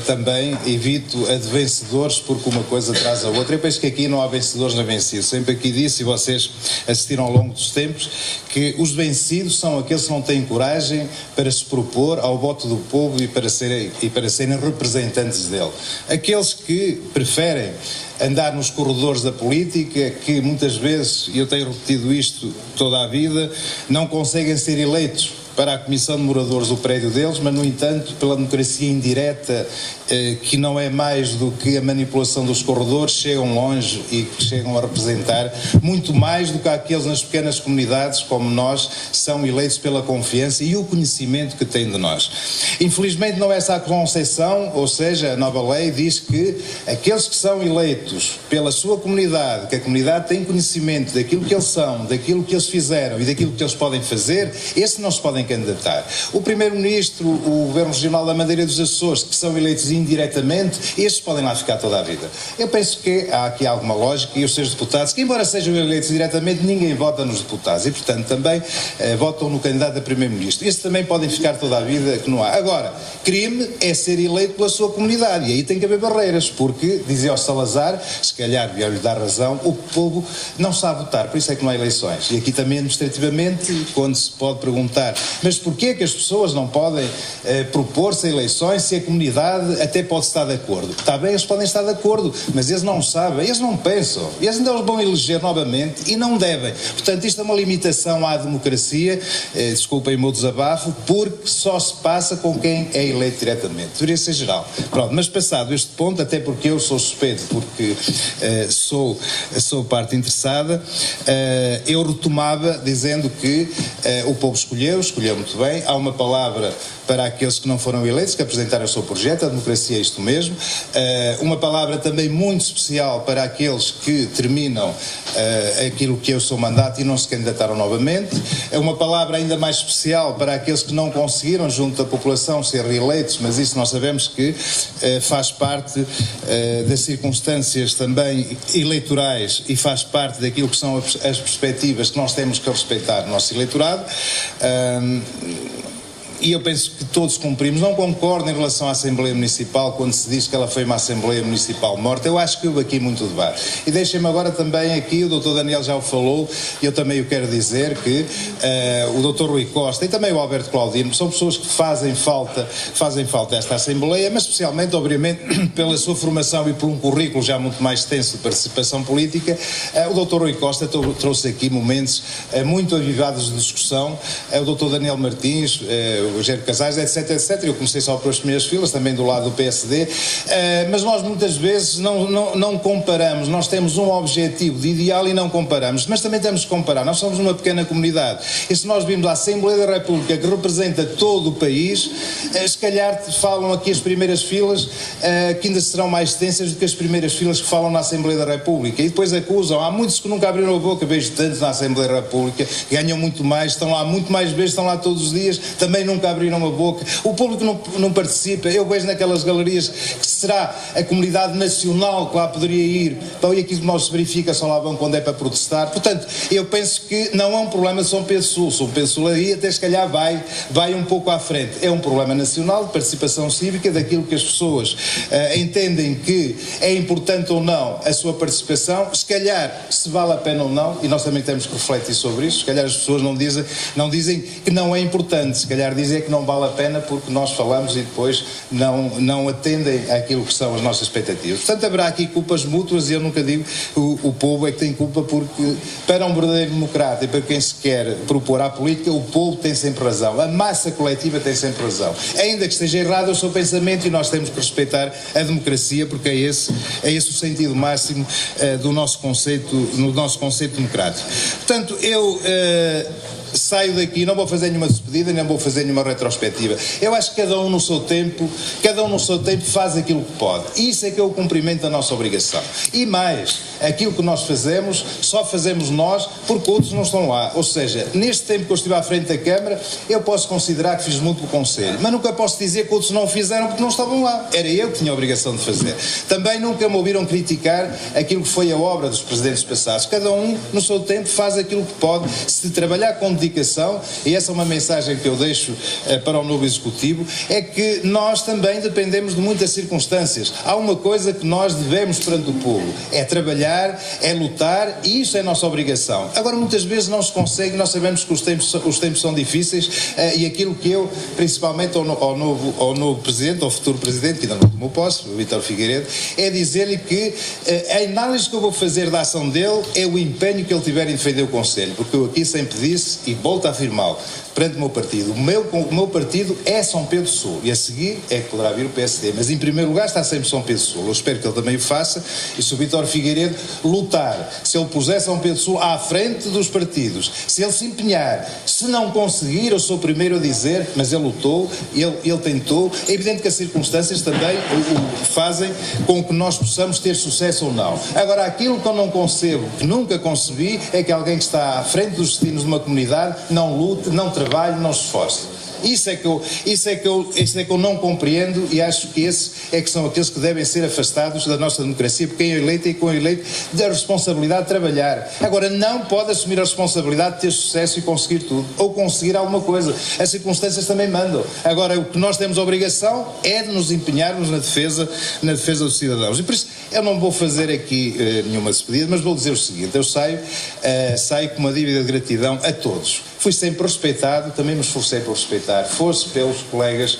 também evito a de vencedores, porque uma coisa traz a outra. Eu penso que aqui não há vencedores nem vencidos. Sempre aqui disse, e vocês assistiram ao longo dos tempos, que os vencidos são aqueles que não têm coragem para se propor ao voto do povo e para serem representantes dele. Aqueles que preferem andar nos corredores da política, que muitas vezes, e eu tenho repetido isto toda a vida, não conseguem ser eleitos para a Comissão de Moradores do prédio deles, mas, no entanto, pela democracia indireta, que não é mais do que a manipulação dos corredores, chegam longe e chegam a representar muito mais do que aqueles nas pequenas comunidades, como nós, são eleitos pela confiança e o conhecimento que têm de nós. Infelizmente não é essa a conceição, ou seja, a nova lei diz que aqueles que são eleitos pela sua comunidade, que a comunidade tem conhecimento daquilo que eles são, daquilo que eles fizeram e daquilo que eles podem fazer, esses não se podem candidatar. O Primeiro-Ministro, o Governo Regional da Madeira e dos Açores, que são eleitos indiretamente, estes podem lá ficar toda a vida. Eu penso que há aqui alguma lógica, e os seus deputados, que embora sejam eleitos diretamente, ninguém vota nos deputados e, portanto, também votam no candidato a Primeiro-Ministro. Estes também podem ficar toda a vida, que não há. Agora, crime é ser eleito pela sua comunidade, e aí tem que haver barreiras, porque, dizia o Salazar, se calhar, e lhe dar razão, o povo não sabe votar, por isso é que não há eleições. E aqui também, administrativamente, quando se pode perguntar, mas porquê que as pessoas não podem propor-se a eleições se a comunidade até pode estar de acordo? Está bem, eles podem estar de acordo, mas eles não sabem, eles não pensam, eles ainda os vão eleger novamente e não devem. Portanto, isto é uma limitação à democracia, desculpem o meu desabafo, porque só se passa com quem é eleito diretamente. Deveria ser geral. Pronto, mas passado este ponto, até porque eu sou suspeito, porque sou parte interessada, eu retomava dizendo que o povo escolheu muito bem. Há uma palavra para aqueles que não foram eleitos, que apresentaram o seu projeto, a democracia é isto mesmo. Uma palavra também muito especial para aqueles que terminam aquilo que é o seu mandato e não se candidataram novamente. Uma palavra ainda mais especial para aqueles que não conseguiram, junto da população, ser reeleitos, mas isso nós sabemos que faz parte das circunstâncias também eleitorais e faz parte daquilo que são as perspectivas que nós temos que respeitar no nosso eleitorado. E eu penso que todos cumprimos. Não concordo em relação à Assembleia Municipal quando se diz que ela foi uma Assembleia Municipal morta. Eu acho que houve aqui muito debate. E deixem-me agora também aqui, o Dr. Daniel já o falou, e eu também o quero dizer que o Dr. Rui Costa e também o Alberto Claudino são pessoas que fazem falta a esta Assembleia, mas especialmente, obviamente, pela sua formação e por um currículo já muito mais extenso de participação política. O Dr. Rui Costa trouxe aqui momentos muito avivados de discussão. O Dr. Daniel Martins, o Eugênio Casais, etc. Eu comecei só pelas primeiras filas, também do lado do PSD, mas nós muitas vezes não comparamos. Nós temos um objetivo de ideal e não comparamos, mas também temos que comparar. Nós somos uma pequena comunidade e se nós vimos a Assembleia da República que representa todo o país, se calhar falam aqui as primeiras filas que ainda serão mais extensas do que as primeiras filas que falam na Assembleia da República, e depois acusam. Há muitos que nunca abriram a boca, vejo tantos na Assembleia da República, ganham muito mais, estão lá muito mais vezes, estão lá todos os dias, também nunca abriram a boca. O público não participa. Eu vejo naquelas galerias que será a comunidade nacional que lá poderia ir, para aquilo que nós se verifica, só lá vão quando é para protestar. Portanto, eu penso que não é um problema de São Pedro Sul. São Pedro Sul aí até se calhar vai um pouco à frente. É um problema nacional de participação cívica, daquilo que as pessoas entendem que é importante ou não a sua participação, se calhar se vale a pena ou não, e nós também temos que refletir sobre isso. Se calhar as pessoas não dizem que não é importante, se calhar dizem dizer que não vale a pena porque nós falamos e depois não atendem àquilo que são as nossas expectativas. Portanto, haverá aqui culpas mútuas e eu nunca digo o povo é que tem culpa, porque para um verdadeiro democrata e para quem se quer propor à política, o povo tem sempre razão, a massa coletiva tem sempre razão. Ainda que esteja errado o seu pensamento, e nós temos que respeitar a democracia, porque é esse o sentido máximo do nosso conceito democrático. Portanto, eu saio daqui, não vou fazer nenhuma despedida, nem vou fazer nenhuma retrospectiva. Eu acho que cada um no seu tempo faz aquilo que pode. Isso é que é o cumprimento da nossa obrigação. E mais, aquilo que nós fazemos, só fazemos nós porque outros não estão lá. Ou seja, neste tempo que eu estive à frente da Câmara, eu posso considerar que fiz muito pelo Conselho, mas nunca posso dizer que outros não o fizeram porque não estavam lá. Era eu que tinha a obrigação de fazer. Também nunca me ouviram criticar aquilo que foi a obra dos presidentes passados. Cada um, no seu tempo, faz aquilo que pode. Se trabalhar com dedicação, e essa é uma mensagem que eu deixo para o novo Executivo, é que nós também dependemos de muitas circunstâncias. Há uma coisa que nós devemos perante o povo, é trabalhar, é lutar, e isso é a nossa obrigação. Agora, muitas vezes não se consegue, nós sabemos que os tempos são difíceis, e aquilo que eu, principalmente ao novo Presidente, ao futuro Presidente, que ainda não tomou posse, o Vítor Figueiredo, é dizer-lhe que a análise que eu vou fazer da ação dele é o empenho que ele tiver em defender o Conselho, porque eu aqui sempre disse, e volto a afirmá-lo, perante o meu partido, o meu partido é São Pedro Sul, e a seguir é que poderá vir o PSD, mas em primeiro lugar está sempre São Pedro Sul. Eu espero que ele também o faça, e se o Vítor Figueiredo lutar, se ele puser São Pedro Sul à frente dos partidos, se ele se empenhar, se não conseguir, eu sou o primeiro a dizer, mas ele lutou, ele tentou. É evidente que as circunstâncias também o fazem com que nós possamos ter sucesso ou não. Agora, aquilo que eu não concebo, que nunca concebi, é que alguém que está à frente dos destinos de uma comunidade não lute, não trabalhe, não se esforce. Isso é que eu não compreendo, e acho que são aqueles que devem ser afastados da nossa democracia, porque quem é eleito e com o eleito da responsabilidade de trabalhar. Agora, não pode assumir a responsabilidade de ter sucesso e conseguir tudo, ou conseguir alguma coisa. As circunstâncias também mandam. Agora, o que nós temos a obrigação é de nos empenharmos na defesa dos cidadãos. E por isso, eu não vou fazer aqui nenhuma despedida, mas vou dizer o seguinte: eu saio com uma dívida de gratidão a todos. Fui sempre respeitado, também me esforcei por respeitar, fosse pelos colegas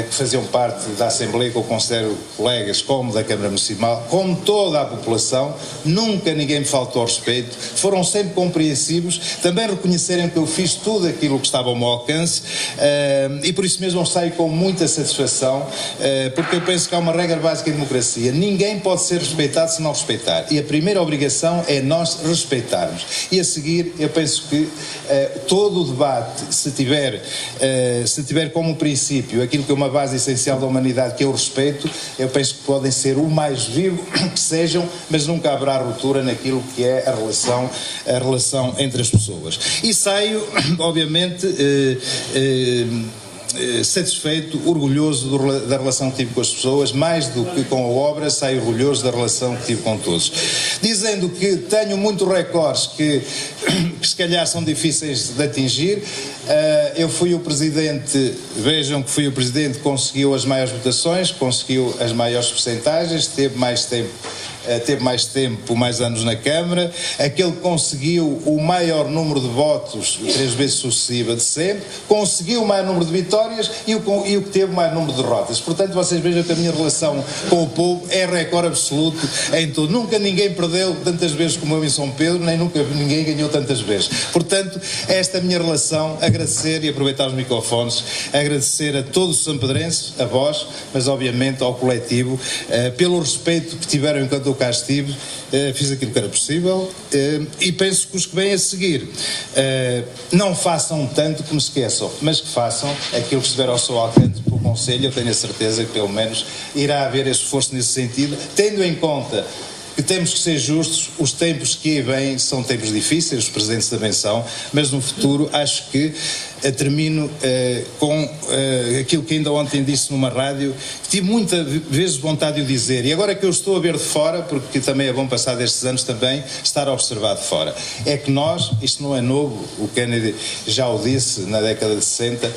que faziam parte da Assembleia, que eu considero colegas, como da Câmara Municipal, como toda a população. Nunca ninguém me faltou ao respeito, foram sempre compreensivos, também reconheceram que eu fiz tudo aquilo que estava ao meu alcance, e por isso mesmo eu saio com muita satisfação, porque eu penso que há uma regra básica em democracia: ninguém pode ser respeitado se não respeitar, e a primeira obrigação é nós respeitarmos. E a seguir, eu penso que todo o debate, se tiver como princípio aquilo que é uma base essencial da humanidade, que é o respeito, eu penso que podem ser o mais vivo que sejam, mas nunca haverá ruptura naquilo que é a relação entre as pessoas. E saio, obviamente, satisfeito, orgulhoso da relação que tive com as pessoas, mais do que com a obra, saio orgulhoso da relação que tive com todos. Dizendo que tenho muitos recordes que se calhar são difíceis de atingir. Eu fui o Presidente, vejam que fui o Presidente que conseguiu as maiores votações, conseguiu as maiores percentagens, teve mais tempo, mais anos na Câmara, aquele que conseguiu o maior número de votos, 3 vezes sucessiva de sempre, conseguiu o maior número de vitórias e o que teve o maior número de derrotas. Portanto, vocês vejam que a minha relação com o povo é recorde absoluto em tudo. Nunca ninguém perdeu tantas vezes como eu em São Pedro, nem nunca ninguém ganhou tantas vezes. Portanto, esta minha relação, agradecer e aproveitar os microfones, agradecer a todos os sampedrenses, a vós, mas obviamente ao coletivo, pelo respeito que tiveram enquanto eu cá estive. Fiz aquilo que era possível, e penso que os que vêm a seguir não façam tanto que me esqueçam, mas que façam aquilo que estiver ao seu alcance pelo Conselho. Eu tenho a certeza que pelo menos irá haver esforço nesse sentido, tendo em conta que temos que ser justos. Os tempos que aí vêm são tempos difíceis, os presidentes também são, mas no futuro acho que termino com aquilo que ainda ontem disse numa rádio, que tive muitas vezes vontade de o dizer, e agora que eu estou a ver de fora, porque também é bom passar destes anos também, estar a observar de fora, é que nós, isto não é novo, o Kennedy já o disse na década de 60,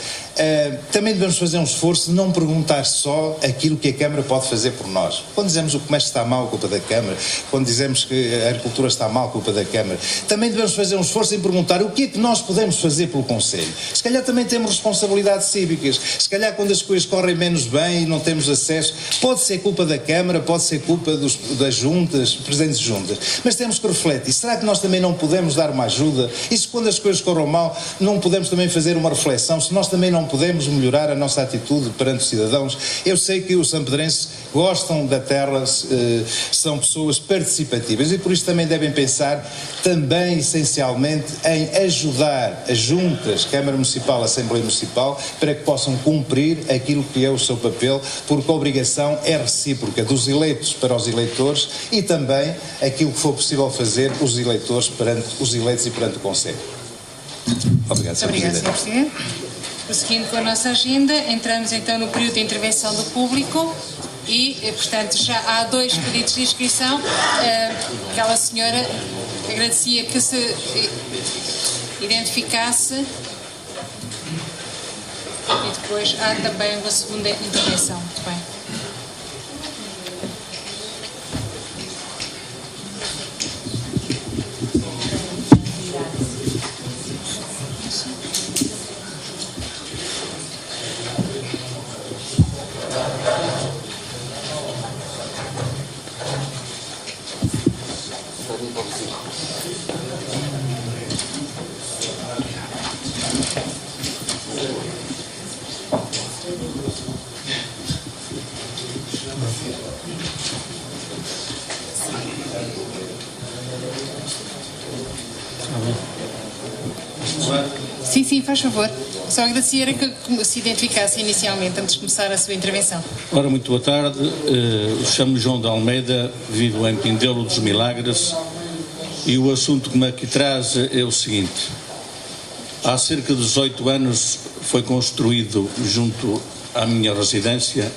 também devemos fazer um esforço de não perguntar só aquilo que a Câmara pode fazer por nós. Quando dizemos o comércio está mal, culpa da Câmara, quando dizemos que a agricultura está mal, culpa da Câmara, também devemos fazer um esforço em perguntar o que é que nós podemos fazer pelo Conselho. Se calhar também temos responsabilidades cívicas. Se calhar quando as coisas correm menos bem e não temos acesso, pode ser culpa da Câmara, pode ser culpa das juntas, presidentes de juntas, mas temos que refletir. Será que nós também não podemos dar uma ajuda? E se quando as coisas corram mal, não podemos também fazer uma reflexão? Se nós também não podemos melhorar a nossa atitude perante os cidadãos? Eu sei que os sampedrenses gostam da terra, são pessoas participativas e por isso também devem pensar também essencialmente em ajudar as juntas, Câmara Municipal, Assembleia Municipal, para que possam cumprir aquilo que é o seu papel, porque a obrigação é recíproca dos eleitos para os eleitores e também aquilo que for possível fazer os eleitores perante os eleitos e perante o Conselho. Obrigado, Sr. Presidente. Obrigado, Sr. Presidente. Prosseguindo com a nossa agenda, entramos então no período de intervenção do público e, portanto, já há 2 pedidos de inscrição. Aquela senhora agradecia que se identificasse e depois há também uma segunda intervenção. Muito bem. Sim, faz favor. Só agradecer que se identificasse inicialmente, antes de começar a sua intervenção. Ora, muito boa tarde. Chamo-me João de Almeida, vivo em Pindelo dos Milagres e o assunto que me aqui traz é o seguinte. Há cerca de 18 anos foi construído junto à minha residência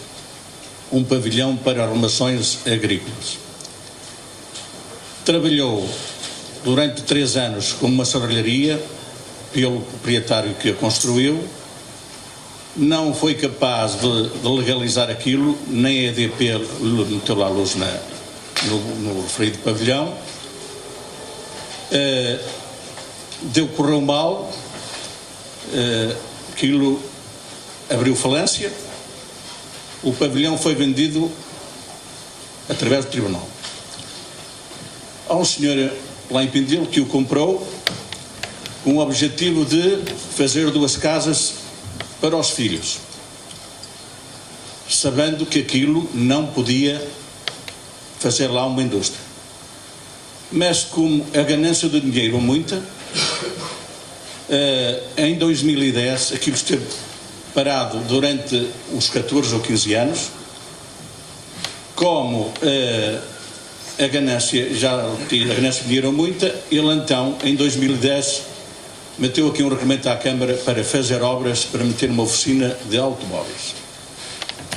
um pavilhão para arrumações agrícolas. Trabalhou durante 3 anos como uma serralharia pelo proprietário que a construiu, não foi capaz de legalizar aquilo, nem a EDP meteu lá a luz no referido pavilhão, correu mal, aquilo abriu falência, o pavilhão foi vendido através do tribunal. Há um senhor lá em Pindelo que o comprou com o objetivo de fazer 2 casas para os filhos, sabendo que aquilo não podia fazer lá uma indústria. Mas como a ganância do dinheiro é muita, em 2010 aquilo esteve parado durante uns 14 ou 15 anos, como a ganância de dinheiro é muita, ele então, em 2010, meteu aqui um requerimento à Câmara para fazer obras para meter uma oficina de automóveis,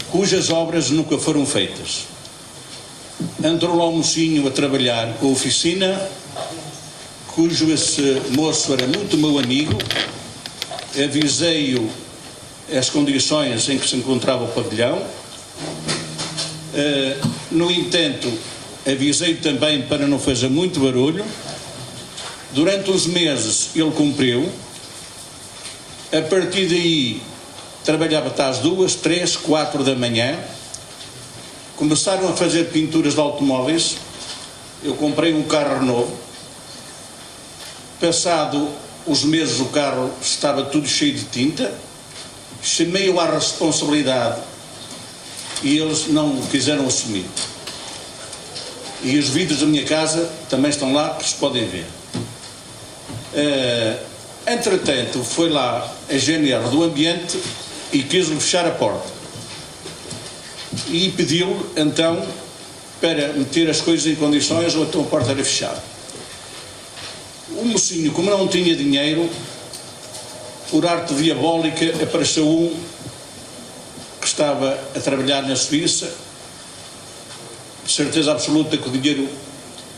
cujas obras nunca foram feitas. Entrou lá um mocinho a trabalhar com a oficina, cujo esse moço era muito meu amigo, avisei-o as condições em que se encontrava o pavilhão, no entanto, avisei-o também para não fazer muito barulho. Durante uns meses ele cumpriu, a partir daí trabalhava até às 2, 3, 4 da manhã, começaram a fazer pinturas de automóveis, eu comprei um carro novo, passado os meses o carro estava tudo cheio de tinta, chamei-o à responsabilidade e eles não o quiseram assumir. E os vídeos da minha casa também estão lá, que se podem ver. Entretanto, foi lá a GNR do Ambiente e quis-lhe fechar a porta. E pediu-lhe, então, para meter as coisas em condições ou então a porta era fechada. O mocinho, como não tinha dinheiro, por arte diabólica, apareceu um que estava a trabalhar na Suíça, de certeza absoluta que o dinheiro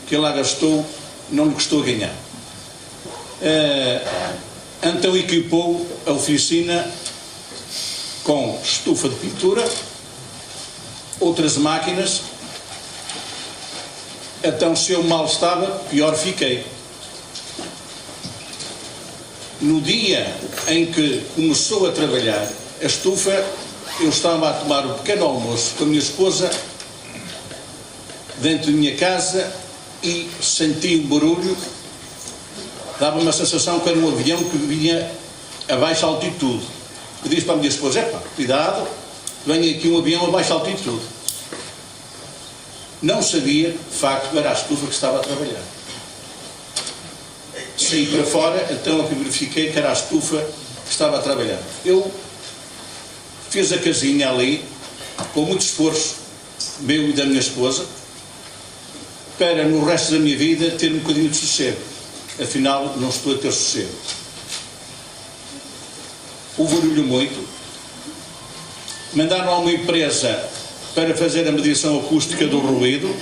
que ele lá gastou não lhe custou a ganhar. Então equipou a oficina com estufa de pintura, outras máquinas. Então, se eu mal estava, pior fiquei. No dia em que começou a trabalhar, a estufa, eu estava a tomar um pequeno almoço com a minha esposa dentro da minha casa e senti um barulho, dava uma sensação que era um avião que vinha a baixa altitude. Eu disse para a minha esposa: epá, cuidado, vem aqui um avião a baixa altitude. Não sabia, de facto, era a estufa que estava a trabalhar. Saí para fora, então eu verifiquei que era a estufa que estava a trabalhar. Eu fiz a casinha ali, com muito esforço meu e da minha esposa, para no resto da minha vida ter um bocadinho de sossego. Afinal, não estou a ter sossego. O barulho muito. Mandaram a uma empresa para fazer a medição acústica do ruído.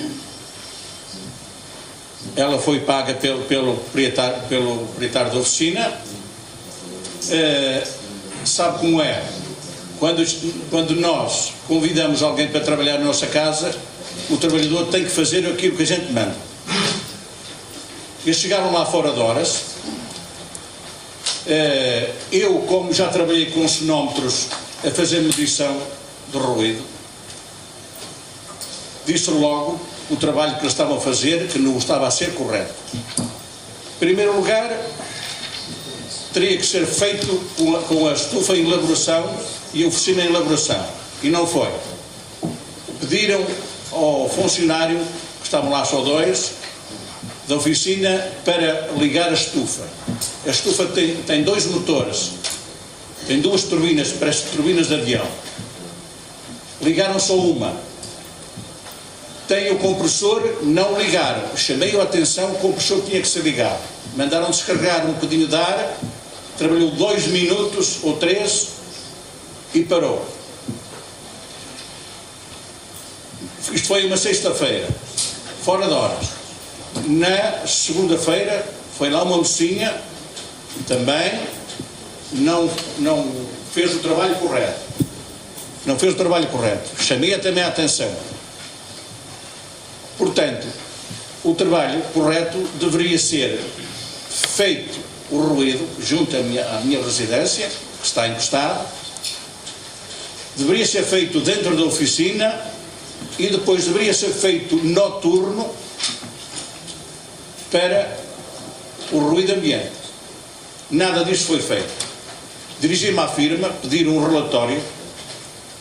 Ela foi paga pelo proprietário da oficina. Sabe como é? Quando nós convidamos alguém para trabalhar na nossa casa, o trabalhador tem que fazer aquilo que a gente manda. Eles chegaram lá fora de horas. Eu, como já trabalhei com sonómetros a fazer medição de ruído, disse logo o trabalho que eles estavam a fazer, que não estava a ser correto. Em primeiro lugar, teria que ser feito com a estufa em elaboração e a oficina em elaboração. E não foi. Pediram ao funcionário, que estavam lá só dois, da oficina, para ligar a estufa. A estufa tem dois motores, tem duas turbinas, parece turbinas de avião. Ligaram só uma. Tem o compressor, não ligaram. Chamei a atenção, o compressor tinha que ser ligado. Mandaram descarregar um bocadinho de ar, trabalhou 2 minutos ou 3 e parou. Isto foi uma sexta-feira, fora de horas. Na segunda-feira foi lá uma mocinha, também não fez o trabalho correto. Não fez o trabalho correto. Chamei também a atenção. Portanto, o trabalho correto deveria ser feito o ruído junto à minha residência, que está encostado, deveria ser feito dentro da oficina e depois deveria ser feito noturno para o ruído ambiente. Nada disso foi feito. Dirigi-me à firma, pedir um relatório,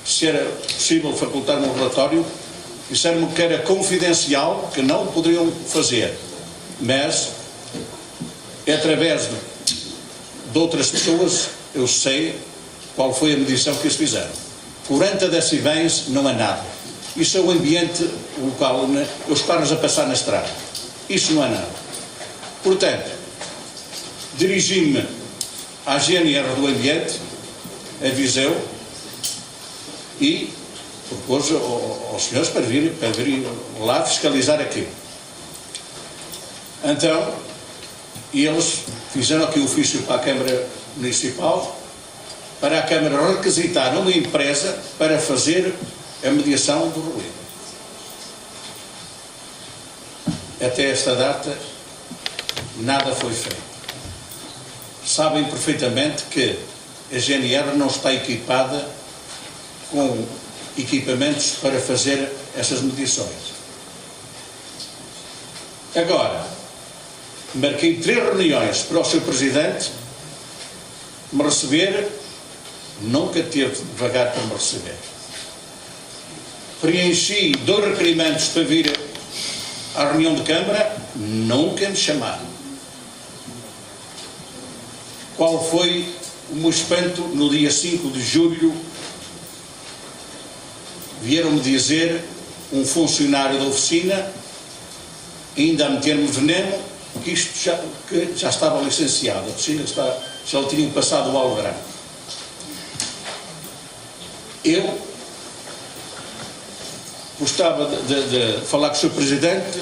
se era possível facultar-me um relatório. Disseram-me que era confidencial, que não poderiam fazer, mas através de outras pessoas eu sei qual foi a medição que eles fizeram. 40 decibéis não é nada. Isso é o ambiente local, né? Os carros a passar na estrada. Isso não é nada. Portanto, dirigi-me à GNR do Ambiente, a Viseu, e propôs aos senhores para vir lá fiscalizar aquilo. Então, eles fizeram aqui o ofício para a Câmara Municipal, para a Câmara requisitar uma empresa para fazer a mediação do ruído. Até esta data, nada foi feito. Sabem perfeitamente que a GNR não está equipada com equipamentos para fazer essas medições. Agora, marquei 3 reuniões para o Sr. Presidente me receber, nunca teve devagar para me receber. Preenchi 2 requerimentos para vir à reunião de Câmara, nunca me chamaram. Qual foi o meu espanto no dia 5 de julho? Vieram-me dizer, um funcionário da oficina, ainda a meter-me veneno, que isto já estava licenciado, a oficina já lhe tinham passado o alograma. Eu gostava de falar com o Sr. Presidente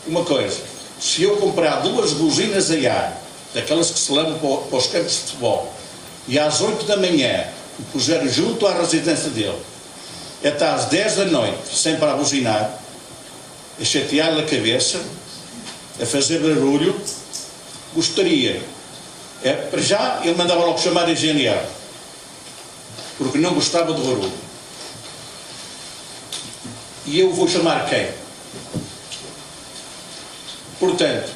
uma coisa: se eu comprar 2 buzinas a ar, daquelas que se levam para os campos de futebol, e às 8 da manhã o puser junto à residência dele, até às 10 da noite, sempre a buzinar, a chatear-lhe a cabeça, a fazer barulho, gostaria Para já, ele mandava logo chamar a GNR, porque não gostava do barulho. E eu vou chamar quem? Portanto,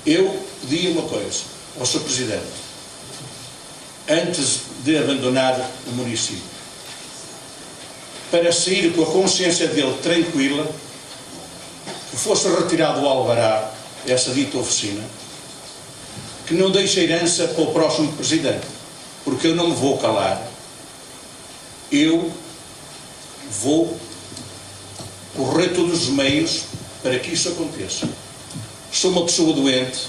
eu pedi uma coisa ao Sr. Presidente, antes de abandonar o município, para sair com a consciência dele tranquila, que fosse retirado o alvará, essa dita oficina, que não deixe herança para o próximo Presidente, porque eu não me vou calar. Eu vou correr todos os meios para que isso aconteça. Sou uma pessoa doente,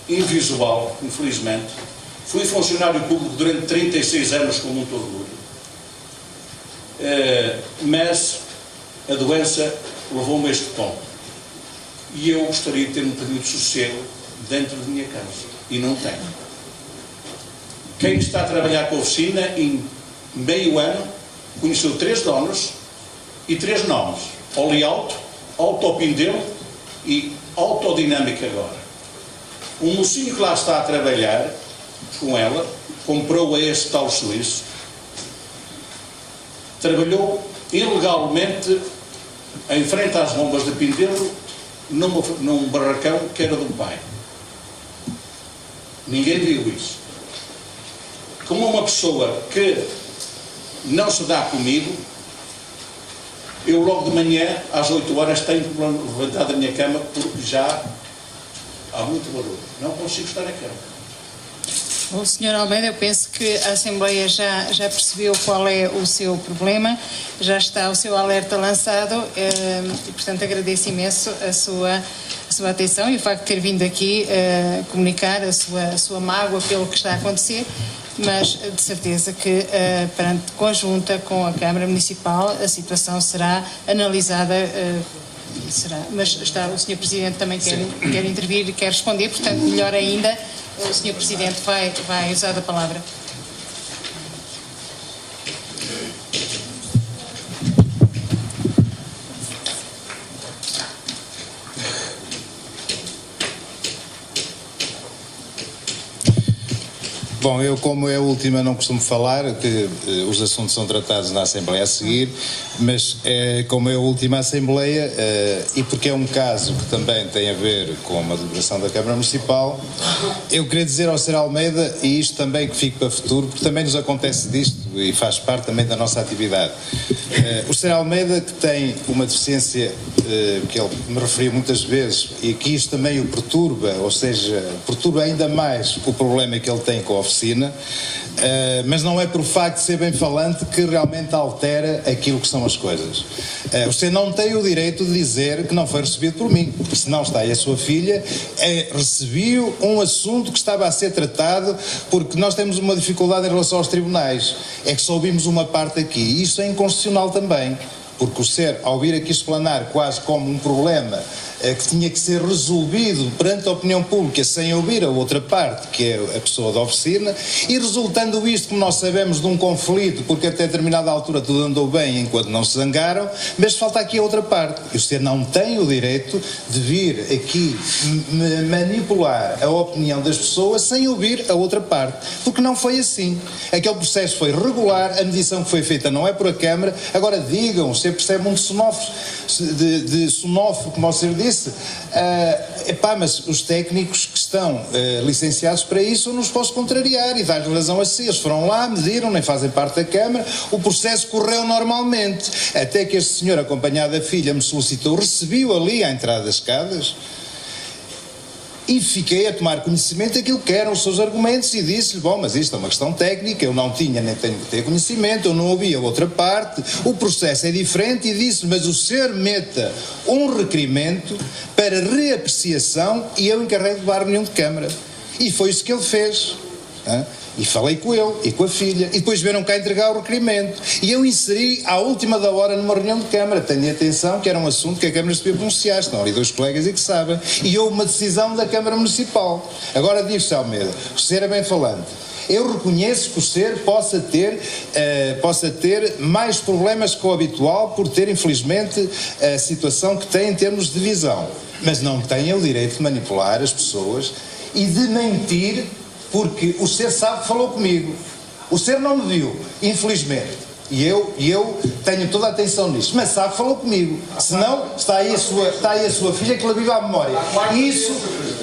invisual, infelizmente. Fui funcionário público durante 36 anos com muito orgulho. Mas a doença levou-me a este ponto. E eu gostaria de ter um bocadinho de sossego dentro de minha casa. E não tenho. Quem está a trabalhar com a oficina, em meio ano, conheceu 3 donos e 3 nomes. Olealto, Autopindeu e Autodinâmica agora. Um mocinho que lá está a trabalhar com ela, comprou a esse tal suíço, trabalhou ilegalmente em frente às bombas de Pindeiro num barracão que era do pai. Ninguém viu isso. Como uma pessoa que não se dá comigo, eu logo de manhã, às 8 horas, tenho que levantar da minha cama porque já há muito barulho. Não consigo estar na cama. O Sr. Almeida, eu penso que a Assembleia já percebeu qual é o seu problema, já está o seu alerta lançado e, portanto, agradeço imenso a sua atenção e o facto de ter vindo aqui comunicar a sua mágoa pelo que está a acontecer, mas de certeza que, perante conjunta com a Câmara Municipal, a situação será analisada. Mas o Sr. Presidente também quer intervir e quer responder, portanto, melhor ainda, o Sr. Presidente vai usar a palavra. Bom, eu, como é a última, não costumo falar, que os assuntos são tratados na Assembleia a seguir, mas como é a última Assembleia, e porque é um caso que também tem a ver com uma deliberação da Câmara Municipal, eu queria dizer ao Sr. Almeida, e isto também que fique para o futuro, porque também nos acontece disto e faz parte também da nossa atividade. O Sr. Almeida, que tem uma deficiência que ele me referiu muitas vezes, e que isto também o perturba, ou seja, perturba ainda mais o problema que ele tem com a oficina, mas não é por facto de ser bem falante que realmente altera aquilo que são as coisas. Você não tem o direito de dizer que não foi recebido por mim, porque senão está aí a sua filha, recebi um assunto que estava a ser tratado, porque nós temos uma dificuldade em relação aos tribunais, é que só ouvimos uma parte aqui, e isso é inconstitucional também, porque o ser, ao vir aqui explanar quase como um problema que tinha que ser resolvido perante a opinião pública sem ouvir a outra parte, que é a pessoa da oficina, e resultando isto, como nós sabemos, de um conflito, porque até determinada altura tudo andou bem enquanto não se zangaram, mas falta aqui a outra parte. E o senhor não tem o direito de vir aqui manipular a opinião das pessoas sem ouvir a outra parte, porque não foi assim. Aquele processo foi regular, a medição que foi feita não é por a Câmara. Agora digam, o senhor percebe muito de sonófilo, como o senhor disse, mas os técnicos que estão licenciados para isso eu não os posso contrariar e dar-lhe razão a si. Eles foram lá, mediram, nem fazem parte da Câmara, o processo correu normalmente, até que este senhor, acompanhado da filha, me solicitou, recebi-o ali à entrada das escadas e fiquei a tomar conhecimento daquilo que eram os seus argumentos e disse-lhe, bom, mas isto é uma questão técnica, eu não tinha nem tenho que ter conhecimento, eu não ouvi a outra parte, o processo é diferente, e disse-lhe, mas o senhor meta um requerimento para reapreciação e eu encarrego de levar a reunião de Câmara. E foi isso que ele fez. E falei com ele e com a filha, e depois vieram cá entregar o requerimento, e eu inseri à última da hora numa reunião de Câmara. Tenho atenção que era um assunto que a Câmara se devia pronunciar, estão ali 2 colegas e que sabem, e houve uma decisão da Câmara Municipal. Agora diz-se, Almeida, o senhor é bem falante, eu reconheço que o senhor possa ter mais problemas que o habitual por ter, infelizmente, a situação que tem em termos de visão, mas não tem o direito de manipular as pessoas e de mentir, porque o senhor sabe que falou comigo. O senhor não me viu, infelizmente. E eu tenho toda a atenção nisto, mas sabe que falou comigo. Senão, está aí a sua filha que lhe vive à memória. E isso,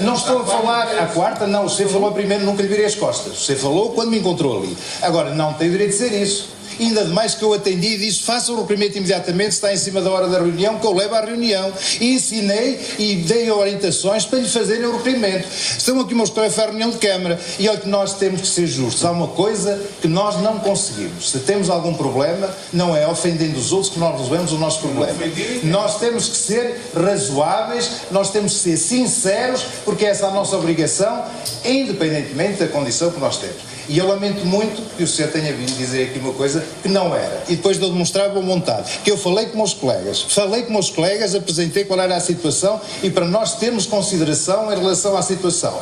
não estou a falar à quarta, não, você falou primeiro, nunca lhe virei as costas. Você falou quando me encontrou ali. Agora, não tem o direito de dizer isso. Ainda demais que eu atendi e disse, faça o requerimento imediatamente, está em cima da hora da reunião, que eu levo à reunião. E ensinei e dei orientações para lhe fazerem o requerimento. Estão aqui meus colegas à reunião de Câmara e olha que nós temos que ser justos. Há uma coisa que nós não conseguimos. Se temos algum problema, não é ofendendo os outros que nós resolvemos o nosso problema. Nós temos que ser razoáveis, nós temos que ser sinceros, porque essa é a nossa obrigação, independentemente da condição que nós temos. E eu lamento muito que o senhor tenha vindo dizer aqui uma coisa que não era. E depois de eu demonstrar boa vontade, que eu falei com meus colegas, apresentei qual era a situação e para nós termos consideração em relação à situação.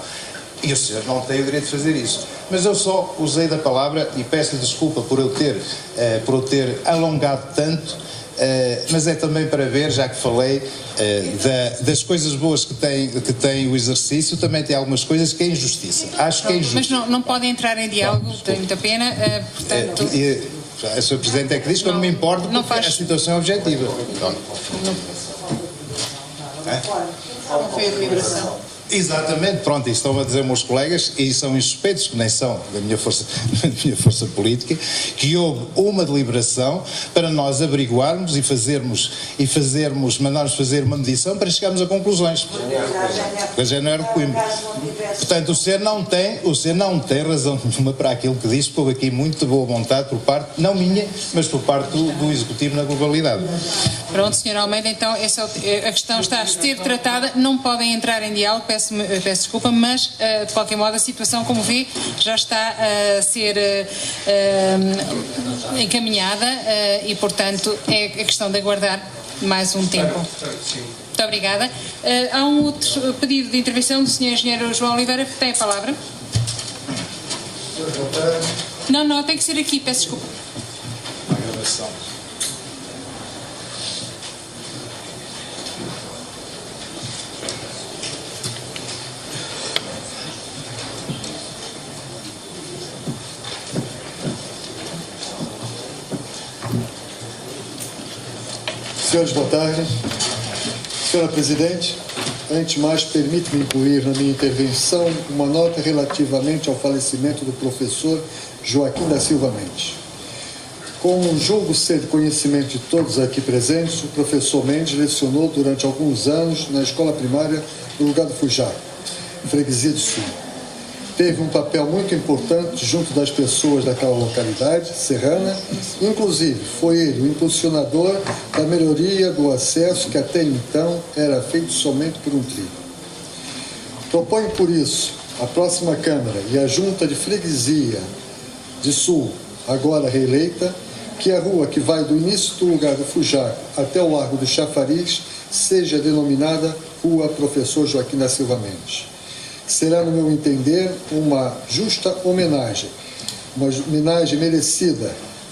E o senhor não tem o direito de fazer isso. Mas eu só usei da palavra e peço-lhe desculpa por eu ter alongado tanto. Mas é também para ver, já que falei das coisas boas que tem o exercício, também tem algumas coisas que é injustiça. Acho que é injusto. Mas não podem entrar em diálogo, tem muita pena, portanto... A Sra. Presidente é que diz que eu não me importo porque a situação é objetiva. Não foi a deliberação. Exatamente, pronto, e estão a dizer meus colegas, e são insuspeitos, que nem são da minha força política, que houve uma deliberação para nós averiguarmos mandarmos fazer uma medição para chegarmos a conclusões. Da Janeiro de Coimbra. Portanto, o senhor não tem razão nenhuma para aquilo que disse, porque houve aqui muito boa vontade por parte, não minha, mas por parte do Executivo na globalidade. Pronto, Sr. Almeida, então a questão está a ser tratada, não podem entrar em diálogo, peço desculpa, mas de qualquer modo a situação, como vê, já está a ser encaminhada e, portanto, é a questão de aguardar mais um tempo. Muito obrigada. Há um outro pedido de intervenção do Sr. Engenheiro João Oliveira, que tem a palavra. Não, tem que ser aqui, peço desculpa. Senhores, boa tarde. Senhora Presidente, antes de mais, permite-me incluir na minha intervenção uma nota relativamente ao falecimento do professor Joaquim da Silva Mendes. Como julgo ser de conhecimento de todos aqui presentes, o professor Mendes lecionou durante alguns anos na escola primária no lugar do Fujar, Freguesia do Sul. Teve um papel muito importante junto das pessoas daquela localidade serrana, inclusive foi ele o impulsionador da melhoria do acesso que até então era feito somente por um trilho. Proponho por isso a próxima Câmara e a Junta de Freguesia de Sul, agora reeleita, que a rua que vai do início do lugar do Fujar até o Largo do Chafariz seja denominada Rua Professor Joaquim da Silva Mendes. Será, no meu entender, uma justa homenagem, uma homenagem merecida,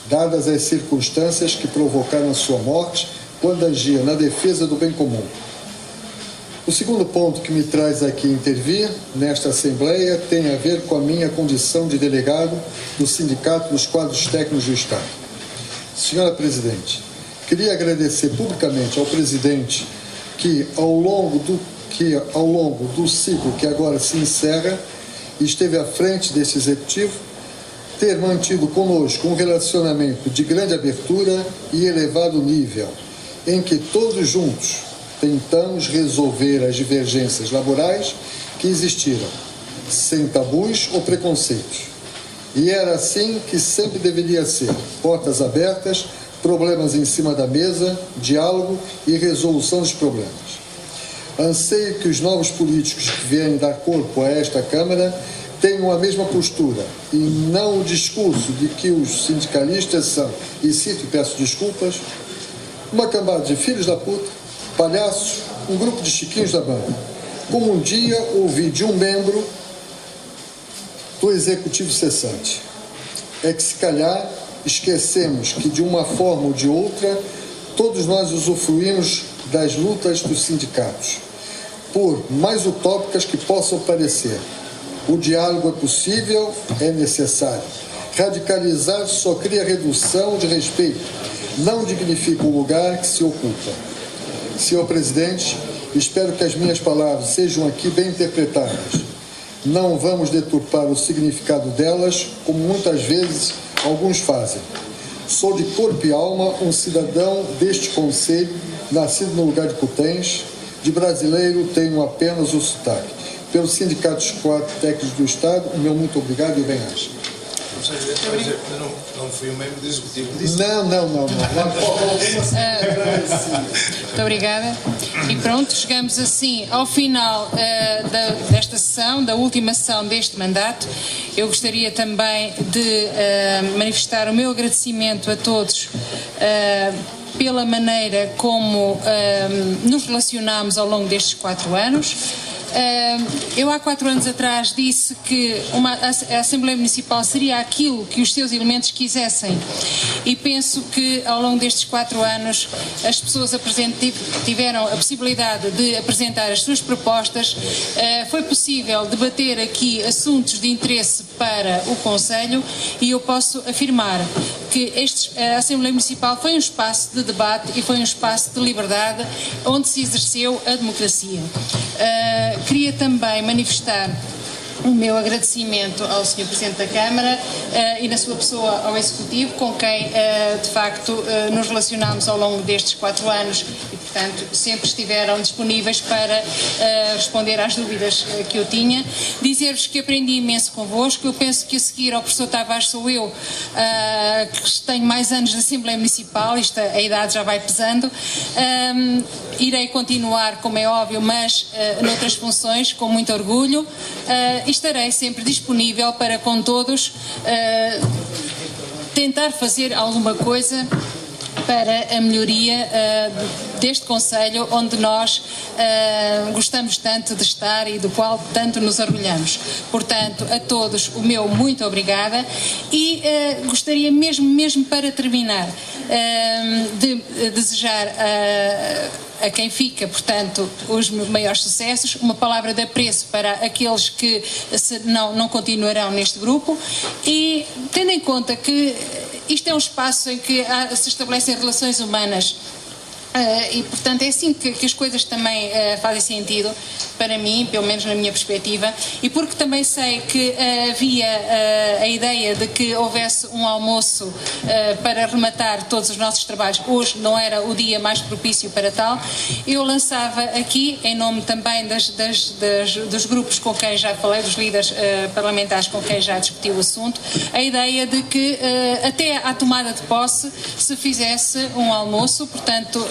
dadas as circunstâncias que provocaram a sua morte quando agia na defesa do bem comum. O segundo ponto que me traz aqui intervir nesta Assembleia tem a ver com a minha condição de delegado do Sindicato dos Quadros Técnicos do Estado. Senhora Presidente, queria agradecer publicamente ao Presidente que, ao longo do ciclo que agora se encerra, esteve à frente desse Executivo, ter mantido conosco um relacionamento de grande abertura e elevado nível, em que todos juntos tentamos resolver as divergências laborais que existiram, sem tabus ou preconceitos. E era assim que sempre deveria ser: portas abertas, problemas em cima da mesa, diálogo e resolução dos problemas. Anseio que os novos políticos que vierem dar corpo a esta Câmara tenham a mesma postura e não o discurso de que os sindicalistas são, e cito e peço desculpas, uma cambada de filhos da puta, palhaços, um grupo de chiquinhos da banda, como um dia ouvi de um membro do Executivo cessante. É que, se calhar, esquecemos que, de uma forma ou de outra, todos nós usufruímos das lutas dos sindicatos, por mais utópicas que possam parecer, O diálogo é possível, é necessário. Radicalizar só cria redução de respeito, não dignifica o lugar que se ocupa. Senhor Presidente, espero que as minhas palavras sejam aqui bem interpretadas. Não vamos deturpar o significado delas, como muitas vezes alguns fazem. Sou de corpo e alma um cidadão deste concelho, nascido no lugar de Cutens. De brasileiro tenho apenas o sotaque. Pelo Sindicato dos Quadros Técnicos do Estado, o meu muito obrigado e bem-aja. Não fui o membro do Executivo. Não. Muito obrigada. E pronto, chegamos assim ao final desta sessão, da última sessão deste mandato. Eu gostaria também de manifestar o meu agradecimento a todos pela maneira como nos relacionámos ao longo destes 4 anos. Eu há 4 anos atrás disse que a Assembleia Municipal seria aquilo que os seus elementos quisessem, e penso que ao longo destes 4 anos as pessoas tiveram a possibilidade de apresentar as suas propostas. Foi possível debater aqui assuntos de interesse para o Conselho, e eu posso afirmar que a Assembleia Municipal foi um espaço de debate e foi um espaço de liberdade onde se exerceu a democracia. Queria também manifestar o meu agradecimento ao Sr. Presidente da Câmara e, na sua pessoa, ao Executivo, com quem, de facto, nos relacionámos ao longo destes 4 anos e, portanto, sempre estiveram disponíveis para responder às dúvidas que eu tinha. Dizer-vos que aprendi imenso convosco. Eu penso que, a seguir ao professor Tavares, sou eu que tenho mais anos de Assembleia Municipal, a idade já vai pesando. Irei continuar, como é óbvio, mas noutras funções, com muito orgulho. Estarei sempre disponível para, com todos, tentar fazer alguma coisa para a melhoria deste Conselho, onde nós gostamos tanto de estar e do qual tanto nos orgulhamos. Portanto, a todos o meu muito obrigada, e gostaria mesmo para terminar de desejar a quem fica, portanto, os maiores sucessos, uma palavra de apreço para aqueles que não continuarão neste grupo, e tendo em conta que isto é um espaço em que se estabelecem relações humanas, e portanto é assim que as coisas também fazem sentido para mim, pelo menos na minha perspectiva, e porque também sei que havia a ideia de que houvesse um almoço para rematar todos os nossos trabalhos. Hoje não era o dia mais propício para tal. Eu lançava aqui, em nome também dos grupos com quem já falei, dos líderes parlamentares com quem já discuti o assunto, a ideia de que até à tomada de posse se fizesse um almoço. Portanto,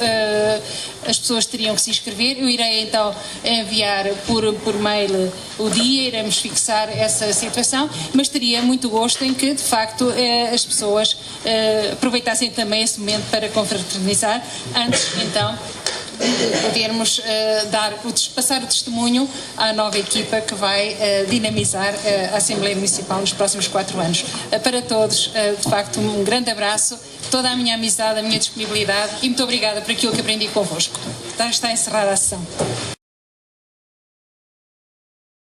as pessoas teriam que se inscrever. Eu irei então enviar por mail o dia, iremos fixar essa situação, mas teria muito gosto em que, de facto, as pessoas aproveitassem também esse momento para confraternizar, antes então de podermos passar o testemunho à nova equipa que vai dinamizar a Assembleia Municipal nos próximos 4 anos. Para todos, de facto, um grande abraço, toda a minha amizade, a minha disponibilidade, e muito obrigada por aquilo que aprendi convosco. Está encerrada a sessão.